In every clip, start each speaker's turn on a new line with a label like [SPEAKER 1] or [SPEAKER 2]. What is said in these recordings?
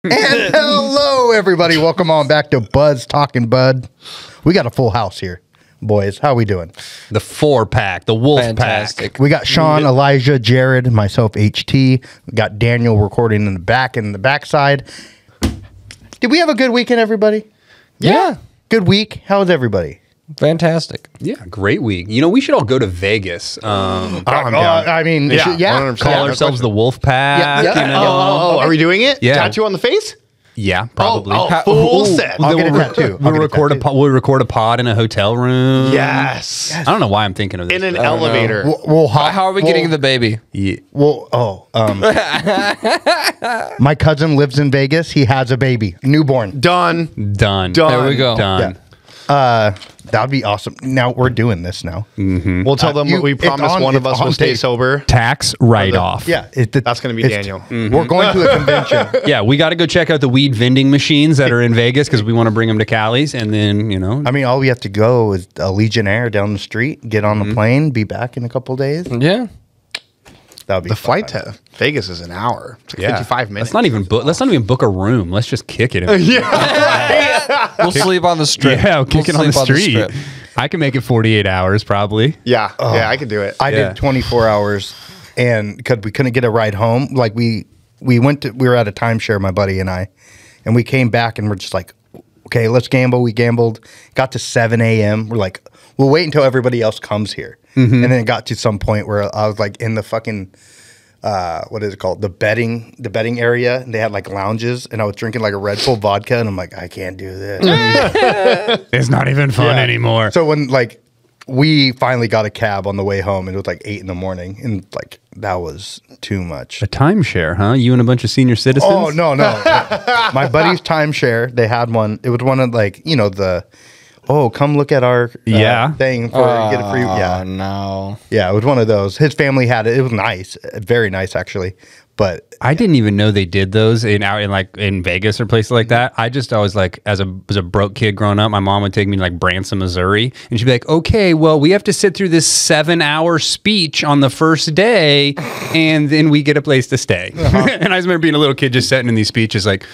[SPEAKER 1] And hello, everybody. Welcome on back to Budz Talking Bud. We got a full house here, boys. How we doing?
[SPEAKER 2] The 4-pack, the wolf
[SPEAKER 3] Fantastic.
[SPEAKER 2] pack.
[SPEAKER 1] We got Sean, Elijah, Jared, myself, HT. We got Daniel recording in the back and the backside. Did we have a good weekend, everybody?
[SPEAKER 3] Yeah.
[SPEAKER 1] Good week. How was everybody?
[SPEAKER 3] Fantastic.
[SPEAKER 2] Yeah, great week. You know, we should all go to Vegas.
[SPEAKER 1] I'm down. I mean, yeah.
[SPEAKER 2] Call ourselves the wolf pack.
[SPEAKER 1] Yeah.
[SPEAKER 2] You know?
[SPEAKER 4] Oh, are we doing it?
[SPEAKER 2] Yeah.
[SPEAKER 4] Tattoo on the face?
[SPEAKER 2] Yeah, probably.
[SPEAKER 4] Full set.
[SPEAKER 1] I'll get a tattoo.
[SPEAKER 2] We'll record a pod in a hotel room.
[SPEAKER 4] Yes.
[SPEAKER 2] I don't know why I'm thinking of this.
[SPEAKER 4] In an elevator.
[SPEAKER 3] How are we getting the baby?
[SPEAKER 2] Yeah.
[SPEAKER 1] My cousin lives in Vegas. He has a baby, newborn.
[SPEAKER 4] Done.
[SPEAKER 3] There we go.
[SPEAKER 2] Done.
[SPEAKER 1] That'd be awesome. Now we're doing this now.
[SPEAKER 2] Mm-hmm.
[SPEAKER 4] We'll tell them what we promised one of us will stay sober.
[SPEAKER 2] Tax write-off.
[SPEAKER 1] Yeah.
[SPEAKER 4] That's going to be Daniel.
[SPEAKER 1] We're going to a convention.
[SPEAKER 2] Yeah, we got to go check out the weed vending machines that are in Vegas because we want to bring them to Cali's. And then, you know.
[SPEAKER 1] I mean, all we have to go is a Legionnaire down the street, get on the plane, be back in a couple days.
[SPEAKER 3] Yeah.
[SPEAKER 1] That would be
[SPEAKER 4] The flight to Vegas is an hour. It's like 55 minutes.
[SPEAKER 2] Let's not even book a room. Let's just kick it.
[SPEAKER 3] We'll sleep on the strip.
[SPEAKER 2] Yeah, we'll kick it on the
[SPEAKER 3] sleep
[SPEAKER 2] street.
[SPEAKER 3] strip.
[SPEAKER 2] I can make it 48 hours probably.
[SPEAKER 4] Yeah, I could do it.
[SPEAKER 1] I did 24 hours, and because we couldn't get a ride home, like we were at a timeshare, my buddy and I, and we came back and we're just like, okay, let's gamble. We gambled, got to 7 a.m. We're like, we'll wait until everybody else comes here, and then it got to some point where I was like in the fucking. What is it called? The betting area. And they had like lounges, and I was drinking like a Red Bull vodka, and I'm like, I can't do this.
[SPEAKER 2] It's not even fun anymore.
[SPEAKER 1] So when like we finally got a cab on the way home, and it was like 8 in the morning, and like that was too much.
[SPEAKER 2] A timeshare, huh? You and a bunch of senior citizens?
[SPEAKER 1] Oh no. My buddy's timeshare. They had one. It was one of like come look at our thing for get a free. Yeah,
[SPEAKER 3] no.
[SPEAKER 1] Yeah, it was one of those. His family had it. It was nice, very nice actually. But
[SPEAKER 2] I didn't even know they did those in Vegas or places like that. I was like, as a broke kid growing up, my mom would take me to like Branson, Missouri, and she'd be like, "Okay, well, we have to sit through this 7-hour speech on the first day, and then we get a place to stay." And I remember being a little kid just sitting in these speeches like.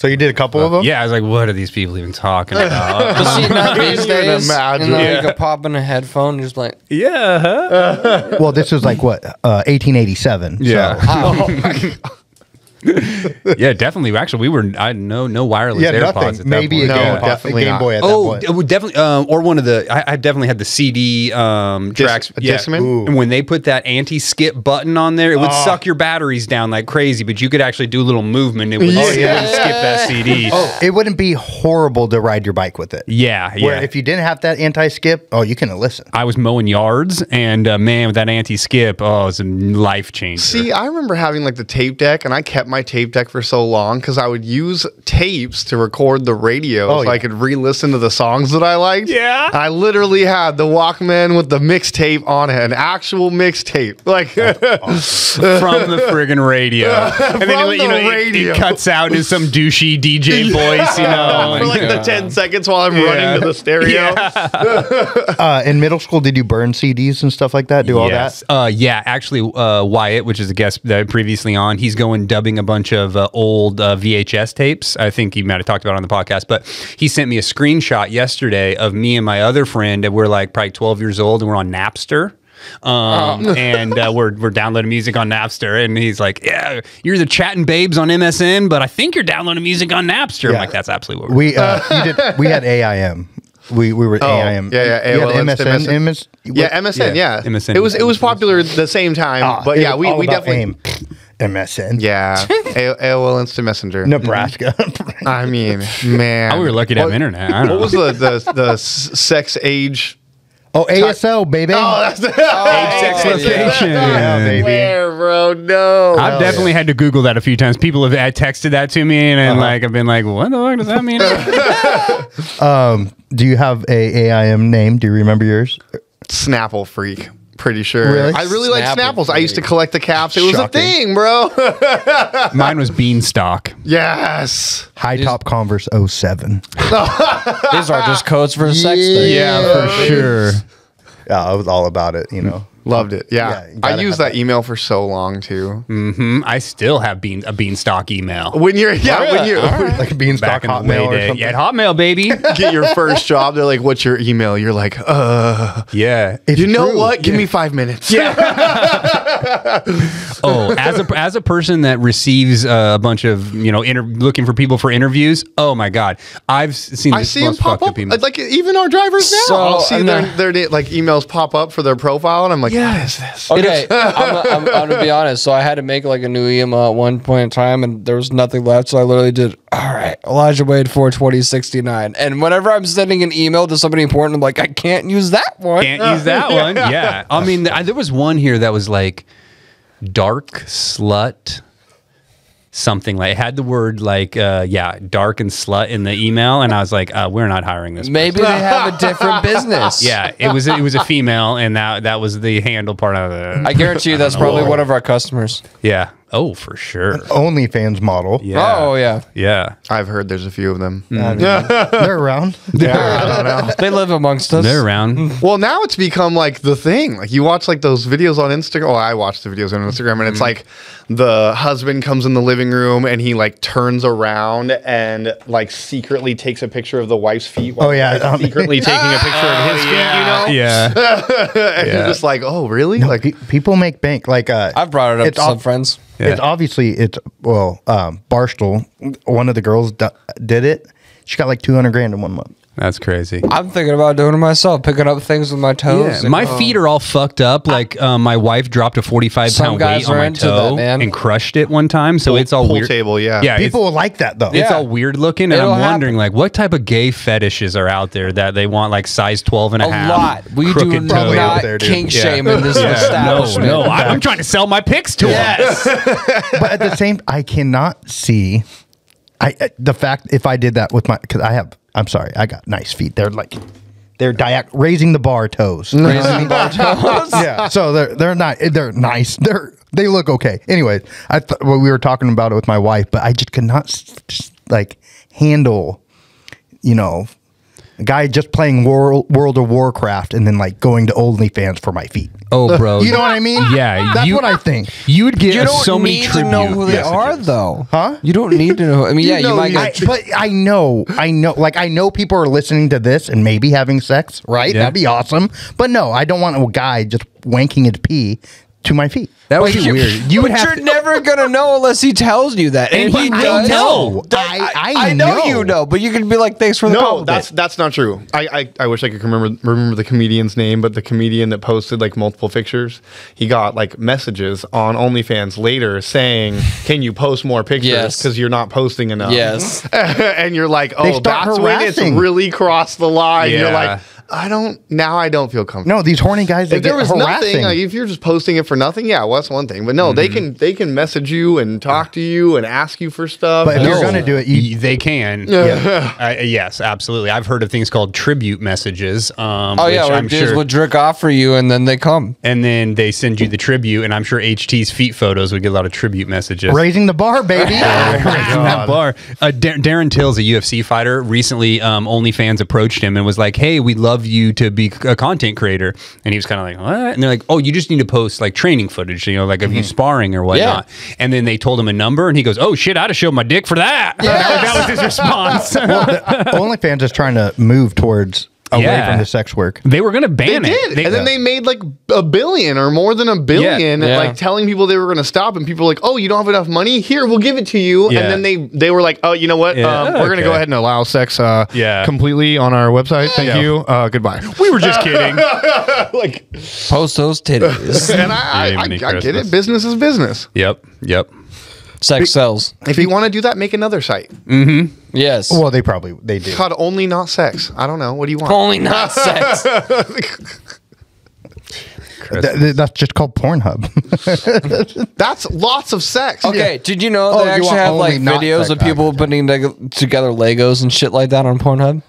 [SPEAKER 1] So you did a couple of them?
[SPEAKER 2] Yeah, I was like, what are these people even talking about?
[SPEAKER 3] But see, not these days.
[SPEAKER 4] Imagine.
[SPEAKER 3] And then you can pop in a headphone and just like,
[SPEAKER 2] yeah.
[SPEAKER 1] Well, this was like what 1887.
[SPEAKER 2] Yeah.
[SPEAKER 1] So.
[SPEAKER 2] Yeah, definitely. Actually, I had no wireless
[SPEAKER 1] Yeah,
[SPEAKER 2] AirPods
[SPEAKER 1] nothing.
[SPEAKER 2] at that
[SPEAKER 1] Maybe
[SPEAKER 2] point.
[SPEAKER 4] definitely
[SPEAKER 1] a Game
[SPEAKER 4] not.
[SPEAKER 1] Boy at that point.
[SPEAKER 2] Oh, definitely. Or one of the. I definitely had the CD tracks.
[SPEAKER 4] Discman?
[SPEAKER 2] And when they put that anti-skip button on there, it would suck your batteries down like crazy. But you could actually do a little movement. It would skip that CD.
[SPEAKER 1] Oh, it wouldn't be horrible to ride your bike with it.
[SPEAKER 2] Yeah.
[SPEAKER 1] Where if you didn't have that anti-skip, you couldn't listen.
[SPEAKER 2] I was mowing yards, and man, with that anti-skip, it's a life changer.
[SPEAKER 4] See, I remember having like the tape deck, and I kept my tape deck for so long because I would use tapes to record the radio I could re-listen to the songs that I liked.
[SPEAKER 2] Yeah.
[SPEAKER 4] I literally had the Walkman with the mixtape on it, an actual mixtape. Like
[SPEAKER 2] from the friggin' radio. And then it cuts out into some douchey DJ voice,
[SPEAKER 4] for like the 10 seconds while I'm running to the stereo.
[SPEAKER 1] In middle school, did you burn CDs and stuff like that? Do all that?
[SPEAKER 2] Yeah, actually, Wyatt, which is a guest that I previously on, he's going dubbing a bunch of old VHS tapes. I think he might have talked about it on the podcast, but he sent me a screenshot yesterday of me and my other friend, and we're like probably 12 years old, and we're on Napster. And we're downloading music on Napster, and he's like, "Yeah, you're the chatting babes on MSN, but I think you're downloading music on Napster." I'm like, "That's absolutely what
[SPEAKER 1] we had AIM. We were AIM.
[SPEAKER 4] Yeah.
[SPEAKER 1] MSN.
[SPEAKER 4] MSN. Yeah.
[SPEAKER 2] MSN.
[SPEAKER 4] It was popular at the same time, but yeah, we definitely
[SPEAKER 1] AIM. MSN.
[SPEAKER 4] Yeah. AOL Instant Messenger.
[SPEAKER 1] Nebraska.
[SPEAKER 4] I mean, man.
[SPEAKER 2] we were lucky to have internet. I don't know.
[SPEAKER 4] What was the sex age?
[SPEAKER 1] Oh, ASL, baby.
[SPEAKER 4] Oh, that's the
[SPEAKER 2] age, sex, location.
[SPEAKER 1] Yeah, baby.
[SPEAKER 4] Where, bro? No.
[SPEAKER 2] I've definitely had to Google that a few times. People have texted that to me, and I've been like, "What the fuck does that mean?"
[SPEAKER 1] Do you have a AIM name? Do you remember yours?
[SPEAKER 4] Snapple Freak. Pretty sure.
[SPEAKER 1] Really?
[SPEAKER 4] I really like
[SPEAKER 3] Snapples.
[SPEAKER 4] Snapples. I used to collect the caps. It was a
[SPEAKER 1] Shocking.
[SPEAKER 4] thing, bro.
[SPEAKER 2] Mine was Beanstalk.
[SPEAKER 4] Yes.
[SPEAKER 1] High Top Converse 07.
[SPEAKER 3] these are just codes for sex thing.
[SPEAKER 2] Yeah, for sure.
[SPEAKER 1] Yeah, I was all about it, you know.
[SPEAKER 4] Loved it. Yeah.
[SPEAKER 1] you
[SPEAKER 4] I
[SPEAKER 1] gotta
[SPEAKER 4] used
[SPEAKER 1] have
[SPEAKER 4] that email for so long too.
[SPEAKER 2] I still have a Beanstalk email.
[SPEAKER 4] When you're, when you
[SPEAKER 1] like Beanstalk
[SPEAKER 2] Back in the
[SPEAKER 1] Hotmail or
[SPEAKER 2] way day.
[SPEAKER 1] something.
[SPEAKER 2] Yeah, Hotmail, baby.
[SPEAKER 4] get your first job, they're like, "What's your email?" You're like,
[SPEAKER 2] Yeah.
[SPEAKER 1] It's
[SPEAKER 4] you know
[SPEAKER 1] true.
[SPEAKER 4] what? Give me 5 minutes."
[SPEAKER 2] Oh, as a person that receives a bunch of looking for people for interviews. Oh my God, I've seen.
[SPEAKER 4] I
[SPEAKER 2] this
[SPEAKER 4] see them
[SPEAKER 2] most
[SPEAKER 4] pop
[SPEAKER 2] fucked
[SPEAKER 4] up.
[SPEAKER 2] emails.
[SPEAKER 4] Like even our drivers now.
[SPEAKER 3] So,
[SPEAKER 4] I'll see
[SPEAKER 3] no.
[SPEAKER 4] their like emails pop up for their profile, and I'm like, "What is this?"
[SPEAKER 3] Okay, I'm gonna be honest. So I had to make like a new email at one point in time, and there was nothing left. So I literally did, all right, Elijah Wade 42069. And whenever I'm sending an email to somebody important, I'm like, I can't use that one.
[SPEAKER 2] Can't use that one. Yeah. I mean, there was one here that was like dark slut. Something like it had the word like dark and slut in the email, and I was like, we're not hiring this.
[SPEAKER 3] Maybe they have a different business.
[SPEAKER 2] Yeah, it was a female, and that was the handle part of it.
[SPEAKER 3] I guarantee you that's probably one of our customers.
[SPEAKER 2] Yeah. Oh, for sure.
[SPEAKER 1] OnlyFans model.
[SPEAKER 2] Yeah.
[SPEAKER 3] Oh, yeah.
[SPEAKER 2] Yeah.
[SPEAKER 4] I've heard there's a few of them.
[SPEAKER 1] They're around.
[SPEAKER 4] Yeah, I don't know.
[SPEAKER 3] They live amongst us.
[SPEAKER 2] They're around.
[SPEAKER 4] Well, now it's become like the thing. Like you watch like those videos on Instagram. Oh, I watch the videos on Instagram, and it's like the husband comes in the living room and he like turns around and like secretly takes a picture of the wife's feet. While secretly taking a picture of his feet. You know?
[SPEAKER 2] Yeah.
[SPEAKER 4] And you're just like, oh, really?
[SPEAKER 1] No,
[SPEAKER 4] like
[SPEAKER 1] people make bank. Like
[SPEAKER 3] I've brought it up
[SPEAKER 1] it's
[SPEAKER 3] to some
[SPEAKER 1] ob-
[SPEAKER 3] friends.
[SPEAKER 1] It's obviously Barstool. One of the girls did it. She got like 200 grand in 1 month.
[SPEAKER 2] That's crazy.
[SPEAKER 3] I'm thinking about doing it myself, picking up things with my toes.
[SPEAKER 2] Yeah, my feet are all fucked up. Like my wife dropped a 45-pound
[SPEAKER 3] Some guys
[SPEAKER 2] weight on
[SPEAKER 3] are
[SPEAKER 2] my
[SPEAKER 3] into that,
[SPEAKER 2] toe
[SPEAKER 3] man.
[SPEAKER 2] and crushed it one time. So it's all
[SPEAKER 4] pool
[SPEAKER 2] weird.
[SPEAKER 4] table, yeah.
[SPEAKER 2] Yeah,
[SPEAKER 1] People will like that though.
[SPEAKER 2] it's
[SPEAKER 3] Yeah.
[SPEAKER 2] all weird looking, and
[SPEAKER 3] It'll
[SPEAKER 2] I'm wondering
[SPEAKER 3] happen.
[SPEAKER 2] like what type of gay fetishes are out there that they want like size 12 and a
[SPEAKER 3] A
[SPEAKER 2] half.
[SPEAKER 3] lot. We do
[SPEAKER 2] crooked toe.
[SPEAKER 1] Probably out
[SPEAKER 3] not
[SPEAKER 1] there, dude.
[SPEAKER 3] kink
[SPEAKER 2] Yeah.
[SPEAKER 3] shame in this establishment.
[SPEAKER 2] No, I'm trying to sell my pics to them.
[SPEAKER 1] But at the same, I cannot see. The fact if I did that with my because I'm sorry, I got nice feet. They're like they're raising the bar toes.
[SPEAKER 3] Raising bar toes.
[SPEAKER 1] Yeah, so they're nice. They look okay. Anyway, we were talking about it with my wife, but I just could not like handle, a guy just playing World of Warcraft and then like going to OnlyFans for my feet.
[SPEAKER 2] Oh, bro.
[SPEAKER 1] You know what I mean?
[SPEAKER 2] Yeah,
[SPEAKER 1] that's what I think.
[SPEAKER 2] You would get
[SPEAKER 3] You don't
[SPEAKER 2] so many
[SPEAKER 3] need to know who they
[SPEAKER 2] tribute
[SPEAKER 3] are,
[SPEAKER 2] messages.
[SPEAKER 3] though.
[SPEAKER 1] Huh?
[SPEAKER 3] You don't need to know. I mean, yeah, you might get.
[SPEAKER 1] But I know, like I know people are listening to this and maybe having sex, right?
[SPEAKER 2] Yeah.
[SPEAKER 1] That'd be awesome. But no, I don't want a guy just wanking his pee to my feet.
[SPEAKER 2] That would be weird. You would
[SPEAKER 3] But
[SPEAKER 2] have
[SPEAKER 3] you're never gonna know unless he tells you that, and he
[SPEAKER 1] I
[SPEAKER 3] does.
[SPEAKER 1] know.
[SPEAKER 3] I know you know, but you can be like, "Thanks for the
[SPEAKER 4] no,
[SPEAKER 3] compliment."
[SPEAKER 4] that's not true. I wish I could remember the comedian's name, but the comedian that posted like multiple pictures, he got like messages on OnlyFans later saying, "Can you post more pictures?
[SPEAKER 3] Yes.
[SPEAKER 4] Because you're not posting enough."
[SPEAKER 3] Yes.
[SPEAKER 4] And you're like,
[SPEAKER 1] They
[SPEAKER 4] "Oh,
[SPEAKER 1] start
[SPEAKER 4] that's when it's
[SPEAKER 1] harassing.
[SPEAKER 4] really crossed the line." You're
[SPEAKER 2] Yeah.
[SPEAKER 4] like, I don't feel comfortable.
[SPEAKER 1] No, these horny guys. They
[SPEAKER 4] If there
[SPEAKER 1] get
[SPEAKER 4] was
[SPEAKER 1] harassing.
[SPEAKER 4] nothing, like if you're just posting it for nothing, yeah, well, that's one thing. But no, they can message you and talk to you and ask you for stuff.
[SPEAKER 1] But if
[SPEAKER 4] And
[SPEAKER 1] you're
[SPEAKER 4] no.
[SPEAKER 1] gonna do it,
[SPEAKER 2] They can. Yes, absolutely. I've heard of things called tribute messages.
[SPEAKER 3] Oh
[SPEAKER 2] which
[SPEAKER 3] yeah, where
[SPEAKER 2] I'm
[SPEAKER 3] dudes
[SPEAKER 2] sure.
[SPEAKER 3] will jerk off for you, and then they come.
[SPEAKER 2] And then they send you the tribute, and I'm sure HT's feet photos would get a lot of tribute messages.
[SPEAKER 1] raising the bar, baby.
[SPEAKER 2] Raising that bar. Darren Till's a UFC fighter. Recently, OnlyFans approached him and was like, "Hey, we'd love you to be a content creator." And he was kind of like, "What?" And they're like, "Oh, you just need to post like training footage, like of you sparring or whatnot." And then they told him a number, and he goes, "Oh shit, I'd have showed my dick for that." That was his response.
[SPEAKER 1] OnlyFans is trying to move towards away
[SPEAKER 2] Yeah.
[SPEAKER 1] from the sex work.
[SPEAKER 2] They were going to
[SPEAKER 4] They
[SPEAKER 2] ban
[SPEAKER 4] did,
[SPEAKER 2] it.
[SPEAKER 4] and then they made like $1 billion or more than $1 billion,
[SPEAKER 3] Yeah.
[SPEAKER 4] like telling people they were going to stop, and people were like, "Oh, you don't have enough money? Here, we'll give it to you."
[SPEAKER 2] Yeah.
[SPEAKER 4] And then they were like, "Oh, you know what?
[SPEAKER 2] Yeah.
[SPEAKER 4] We're going to go
[SPEAKER 2] Okay.
[SPEAKER 4] ahead and allow sex
[SPEAKER 2] Yeah.
[SPEAKER 4] completely on our website. Thank
[SPEAKER 2] Yeah.
[SPEAKER 4] you. Goodbye."
[SPEAKER 2] We were just kidding.
[SPEAKER 4] Like,
[SPEAKER 3] Post those titties.
[SPEAKER 4] and I get it. Business is business.
[SPEAKER 2] Yep.
[SPEAKER 3] Sex sells.
[SPEAKER 4] If you want to do that, make another site
[SPEAKER 3] Yes.
[SPEAKER 1] Well, they do.
[SPEAKER 4] called Only Not Sex. I don't know. What do you want?
[SPEAKER 3] Only not sex.
[SPEAKER 1] That's just called Pornhub.
[SPEAKER 4] That's lots of sex.
[SPEAKER 3] Okay, did you know
[SPEAKER 1] Oh,
[SPEAKER 3] they
[SPEAKER 1] you
[SPEAKER 3] actually
[SPEAKER 1] want
[SPEAKER 3] have like
[SPEAKER 1] only not
[SPEAKER 3] videos
[SPEAKER 1] sex
[SPEAKER 3] of people putting together Legos and shit like that on Pornhub?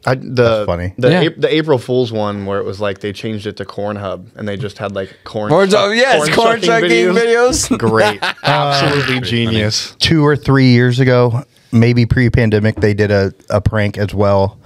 [SPEAKER 4] That's
[SPEAKER 1] funny.
[SPEAKER 4] The April Fool's one where it was like they changed it to Corn Hub and they just had like corn.
[SPEAKER 3] Corn chucking videos.
[SPEAKER 4] Great, absolutely genius.
[SPEAKER 1] 2 or 3 years ago, maybe pre-pandemic, they did a prank as well.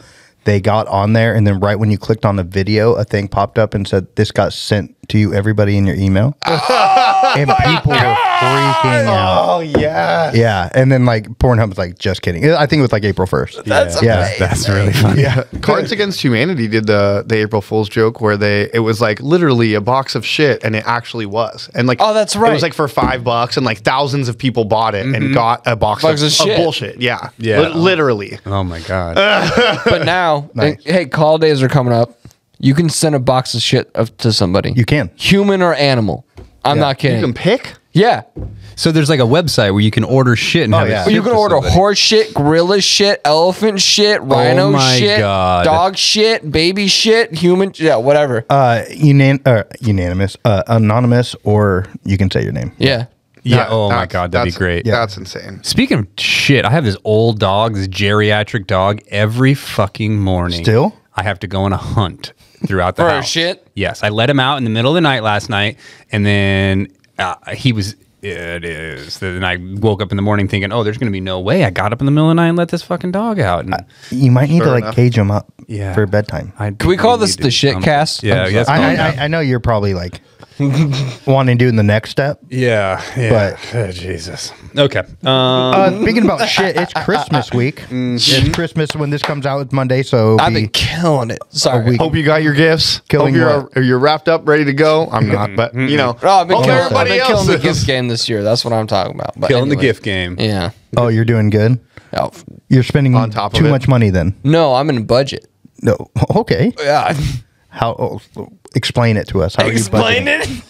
[SPEAKER 1] They got on there, and then right when you clicked on the video, a thing popped up and said, "This got sent to you, everybody in your email. And people were freaking out.
[SPEAKER 4] Oh yeah.
[SPEAKER 1] Yeah, and then like Pornhub was like, just kidding. I think it was like April 1st.
[SPEAKER 3] That's amazing.
[SPEAKER 2] That's really funny.
[SPEAKER 1] Yeah.
[SPEAKER 4] Cards Against Humanity did the April Fool's joke where it was like literally a box of shit, and it actually was. And like,
[SPEAKER 3] Oh, that's
[SPEAKER 4] It
[SPEAKER 3] right.
[SPEAKER 4] was like for $5, and like thousands of people bought it and got a box of
[SPEAKER 3] shit.
[SPEAKER 4] bullshit. Yeah.
[SPEAKER 2] Yeah.
[SPEAKER 4] Literally.
[SPEAKER 2] Oh my god.
[SPEAKER 3] But now,
[SPEAKER 1] Nice.
[SPEAKER 3] hey, call days are coming up. You can send a box of shit to somebody.
[SPEAKER 1] You can.
[SPEAKER 3] Human or animal. I'm not
[SPEAKER 4] You
[SPEAKER 3] kidding.
[SPEAKER 4] can pick.
[SPEAKER 3] Yeah.
[SPEAKER 2] So there's like a website where you can order shit and have
[SPEAKER 1] yeah.
[SPEAKER 2] it.
[SPEAKER 3] Well, you
[SPEAKER 2] shipped
[SPEAKER 3] can
[SPEAKER 2] to
[SPEAKER 3] order
[SPEAKER 2] somebody.
[SPEAKER 3] horse shit, gorilla shit, elephant shit, rhino
[SPEAKER 2] my
[SPEAKER 3] shit,
[SPEAKER 2] God.
[SPEAKER 3] dog shit, baby shit, human, yeah, whatever.
[SPEAKER 1] Unanimous, anonymous, or you can say your name.
[SPEAKER 3] Yeah.
[SPEAKER 2] Yeah.
[SPEAKER 4] That-
[SPEAKER 2] Oh my
[SPEAKER 4] that's-
[SPEAKER 2] god, that'd be
[SPEAKER 4] that's-
[SPEAKER 2] great.
[SPEAKER 4] That's insane.
[SPEAKER 2] Speaking of shit, I have this old dog, this geriatric dog. Every fucking morning,
[SPEAKER 1] Still?
[SPEAKER 2] I have to go on a hunt throughout the
[SPEAKER 3] For
[SPEAKER 2] house.
[SPEAKER 3] shit?
[SPEAKER 2] Yes, I let him out in the middle of the night last night, and then he was. It is. Then I woke up in the morning thinking, "Oh, there's going to be no way." I got up in the middle of the night and let this fucking dog out. And
[SPEAKER 1] You might need to
[SPEAKER 4] Fair
[SPEAKER 1] like
[SPEAKER 4] enough.
[SPEAKER 1] cage them up
[SPEAKER 2] Yeah.
[SPEAKER 1] for bedtime.
[SPEAKER 3] Can we call this the shit cast?
[SPEAKER 2] Yeah, yes.
[SPEAKER 1] I know you're probably like wanting to do the next step.
[SPEAKER 2] Yeah,
[SPEAKER 1] But-
[SPEAKER 2] oh, Jesus. Okay.
[SPEAKER 1] Speaking about shit, it's Christmas week. It's Christmas when this comes out. It's Monday, so
[SPEAKER 3] I've
[SPEAKER 1] be
[SPEAKER 3] been killing it. Sorry.
[SPEAKER 1] week.
[SPEAKER 4] Hope you got your gifts.
[SPEAKER 1] Killing
[SPEAKER 4] Hope you're wrapped up, ready to go. I'm not, but you know.
[SPEAKER 3] Oh, I've been,
[SPEAKER 4] hope
[SPEAKER 3] killing, I've
[SPEAKER 4] everybody
[SPEAKER 3] been
[SPEAKER 4] else
[SPEAKER 3] killing the
[SPEAKER 4] is.
[SPEAKER 3] gift game this year. That's what I'm talking about. But
[SPEAKER 2] Killing the
[SPEAKER 3] anyway.
[SPEAKER 2] gift game.
[SPEAKER 3] Yeah.
[SPEAKER 1] Oh, you're doing good.
[SPEAKER 3] Oh,
[SPEAKER 1] You're spending
[SPEAKER 4] On top of
[SPEAKER 1] too
[SPEAKER 4] it.
[SPEAKER 1] much money then.
[SPEAKER 3] no, I'm in a budget.
[SPEAKER 1] No, okay.
[SPEAKER 3] Yeah.
[SPEAKER 1] How? Explain it to us. How are you
[SPEAKER 3] Explain
[SPEAKER 1] budgeting?
[SPEAKER 3] it.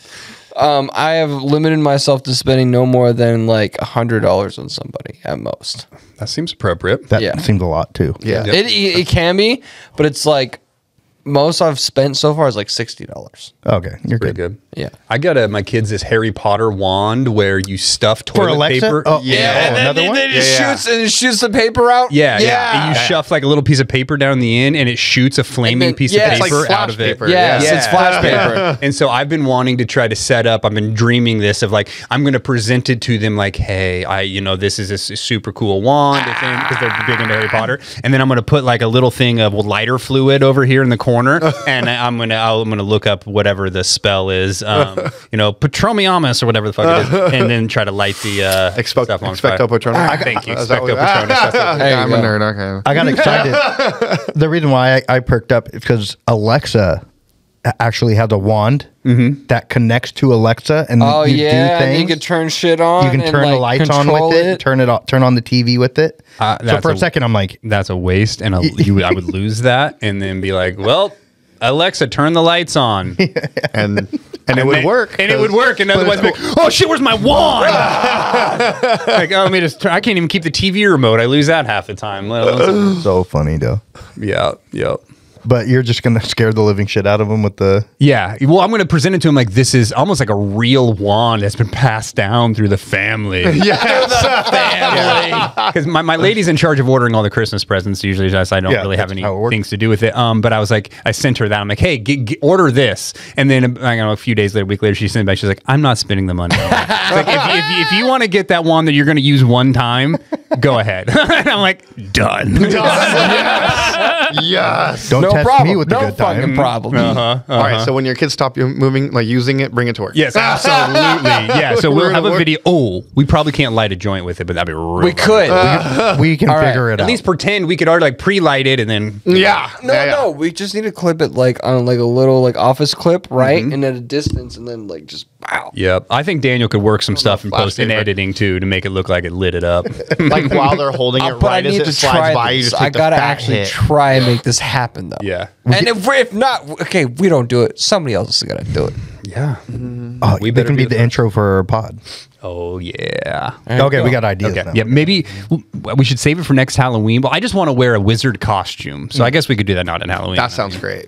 [SPEAKER 3] I have limited myself to spending no more than like $100 on somebody at most.
[SPEAKER 2] That seems appropriate.
[SPEAKER 1] That
[SPEAKER 3] Yeah.
[SPEAKER 1] seems a lot too.
[SPEAKER 4] Yeah.
[SPEAKER 3] It can be, but it's like most I've spent so far is like $60.
[SPEAKER 1] Okay, you're
[SPEAKER 2] Pretty
[SPEAKER 1] good.
[SPEAKER 2] good.
[SPEAKER 3] Yeah.
[SPEAKER 2] I got my kids this Harry Potter wand where you stuff toilet
[SPEAKER 1] Alexa?
[SPEAKER 2] paper.
[SPEAKER 1] Oh,
[SPEAKER 4] Yeah.
[SPEAKER 3] and then
[SPEAKER 1] another one.
[SPEAKER 3] it just
[SPEAKER 4] Yeah, yeah.
[SPEAKER 3] shoots and it shoots the paper out.
[SPEAKER 2] Yeah, yeah. And you shove like a little piece of paper down the end, and it shoots a flaming
[SPEAKER 3] then-
[SPEAKER 2] piece
[SPEAKER 3] yeah,
[SPEAKER 2] of
[SPEAKER 3] it's
[SPEAKER 2] paper
[SPEAKER 4] like
[SPEAKER 2] out
[SPEAKER 4] flash
[SPEAKER 2] of it.
[SPEAKER 4] paper.
[SPEAKER 3] Yes,
[SPEAKER 2] Yeah.
[SPEAKER 3] it's flash paper.
[SPEAKER 2] And so I've been wanting to try to set up. I've been dreaming this of like I'm going to present it to them like, hey, this is a super cool wand because they're big into Harry Potter, and then I'm going to put like a little thing of lighter fluid over here in the corner, and I'm gonna look up whatever the spell is, Patromiamus or whatever the fuck it is, and then try to light the stuff on fire.
[SPEAKER 4] Expecto Patronus.
[SPEAKER 2] Thank you.
[SPEAKER 4] Is that
[SPEAKER 2] Expecto
[SPEAKER 4] what-
[SPEAKER 2] Patronus. That's it.
[SPEAKER 3] There you
[SPEAKER 4] I'm a
[SPEAKER 3] go.
[SPEAKER 4] nerd. Okay.
[SPEAKER 1] I got excited. The reason why I perked up is because Alexa actually has a wand that connects to Alexa, and
[SPEAKER 3] Oh
[SPEAKER 1] you do
[SPEAKER 3] yeah, and
[SPEAKER 1] things.
[SPEAKER 3] you can turn shit on.
[SPEAKER 1] You can
[SPEAKER 3] and,
[SPEAKER 1] turn the
[SPEAKER 3] like,
[SPEAKER 1] lights on
[SPEAKER 3] control
[SPEAKER 1] with it. Turn it off, turn on the TV with it. So
[SPEAKER 2] that's
[SPEAKER 1] for a second, I'm like,
[SPEAKER 2] That's a waste, and I would lose that, and then be like, "Well, Alexa, turn the lights on,"
[SPEAKER 4] And it would work.
[SPEAKER 2] and it would work, and otherwise, be like, "Oh shit, where's my wand?" Like, oh, let me just. I can't even keep the TV remote. I lose that half the time. Let alone-
[SPEAKER 1] so funny though.
[SPEAKER 2] yeah.
[SPEAKER 1] But you're just gonna scare the living shit out of them with the.
[SPEAKER 2] Yeah. Well, I'm going to present it to him like this is almost like a real wand that's been passed down through the family. Because my lady's in charge of ordering all the Christmas presents. Usually, I don't
[SPEAKER 1] Yeah,
[SPEAKER 2] really have
[SPEAKER 1] that's
[SPEAKER 2] any
[SPEAKER 1] how it works.
[SPEAKER 2] things to do with it. But I was like, I sent her that. I'm like, hey, order this. And then I don't know, a few days later, a week later, she sent it back. She's like, I'm not spending the money. She's like, if you want to get that wand that you're going to use one time, go ahead. And I'm like, done.
[SPEAKER 4] Yes.
[SPEAKER 1] Don't
[SPEAKER 3] No
[SPEAKER 1] test
[SPEAKER 3] problem.
[SPEAKER 1] me with the
[SPEAKER 3] no
[SPEAKER 1] good time.
[SPEAKER 3] fucking problem.
[SPEAKER 4] All right. So when your kids stop you moving, like using it, bring it to work.
[SPEAKER 2] Yes, absolutely. Yeah, so we'll
[SPEAKER 4] We're
[SPEAKER 2] have
[SPEAKER 4] gonna
[SPEAKER 2] a
[SPEAKER 4] work-
[SPEAKER 2] video. Oh, we probably can't light a joint with it, but that'd be real.
[SPEAKER 3] We could.
[SPEAKER 1] We can
[SPEAKER 3] All right.
[SPEAKER 1] figure it
[SPEAKER 2] At
[SPEAKER 1] out.
[SPEAKER 2] least pretend we could already like pre-light it and then.
[SPEAKER 4] Yeah.
[SPEAKER 3] No, we just need to clip it like on like a little like office clip, right? And at a distance, and then like just wow.
[SPEAKER 2] Yep. I think Daniel could work some stuff in
[SPEAKER 4] flash
[SPEAKER 2] post and
[SPEAKER 4] paper.
[SPEAKER 2] editing too to make it look like it lit it up.
[SPEAKER 4] Like while they're holding it,
[SPEAKER 3] But I
[SPEAKER 4] right as
[SPEAKER 3] need
[SPEAKER 4] it
[SPEAKER 3] to
[SPEAKER 4] slides
[SPEAKER 3] try
[SPEAKER 4] by, you
[SPEAKER 3] this.
[SPEAKER 4] just
[SPEAKER 3] I
[SPEAKER 4] take the
[SPEAKER 3] gotta
[SPEAKER 4] fat
[SPEAKER 3] actually
[SPEAKER 4] hit.
[SPEAKER 3] try and make this happen though.
[SPEAKER 2] Yeah.
[SPEAKER 3] And if not, okay, we don't do it. Somebody else is gonna do it.
[SPEAKER 2] Yeah.
[SPEAKER 1] Oh,
[SPEAKER 2] We
[SPEAKER 1] they
[SPEAKER 2] better
[SPEAKER 1] can be
[SPEAKER 2] be
[SPEAKER 1] the
[SPEAKER 2] the
[SPEAKER 1] intro for our pod.
[SPEAKER 2] Oh yeah.
[SPEAKER 1] Okay, we got ideas
[SPEAKER 2] Okay.
[SPEAKER 1] now.
[SPEAKER 2] Yeah, maybe we should save it for next Halloween. Well, I just want to wear a wizard costume, so I guess we could do that not in Halloween.
[SPEAKER 4] That sounds great.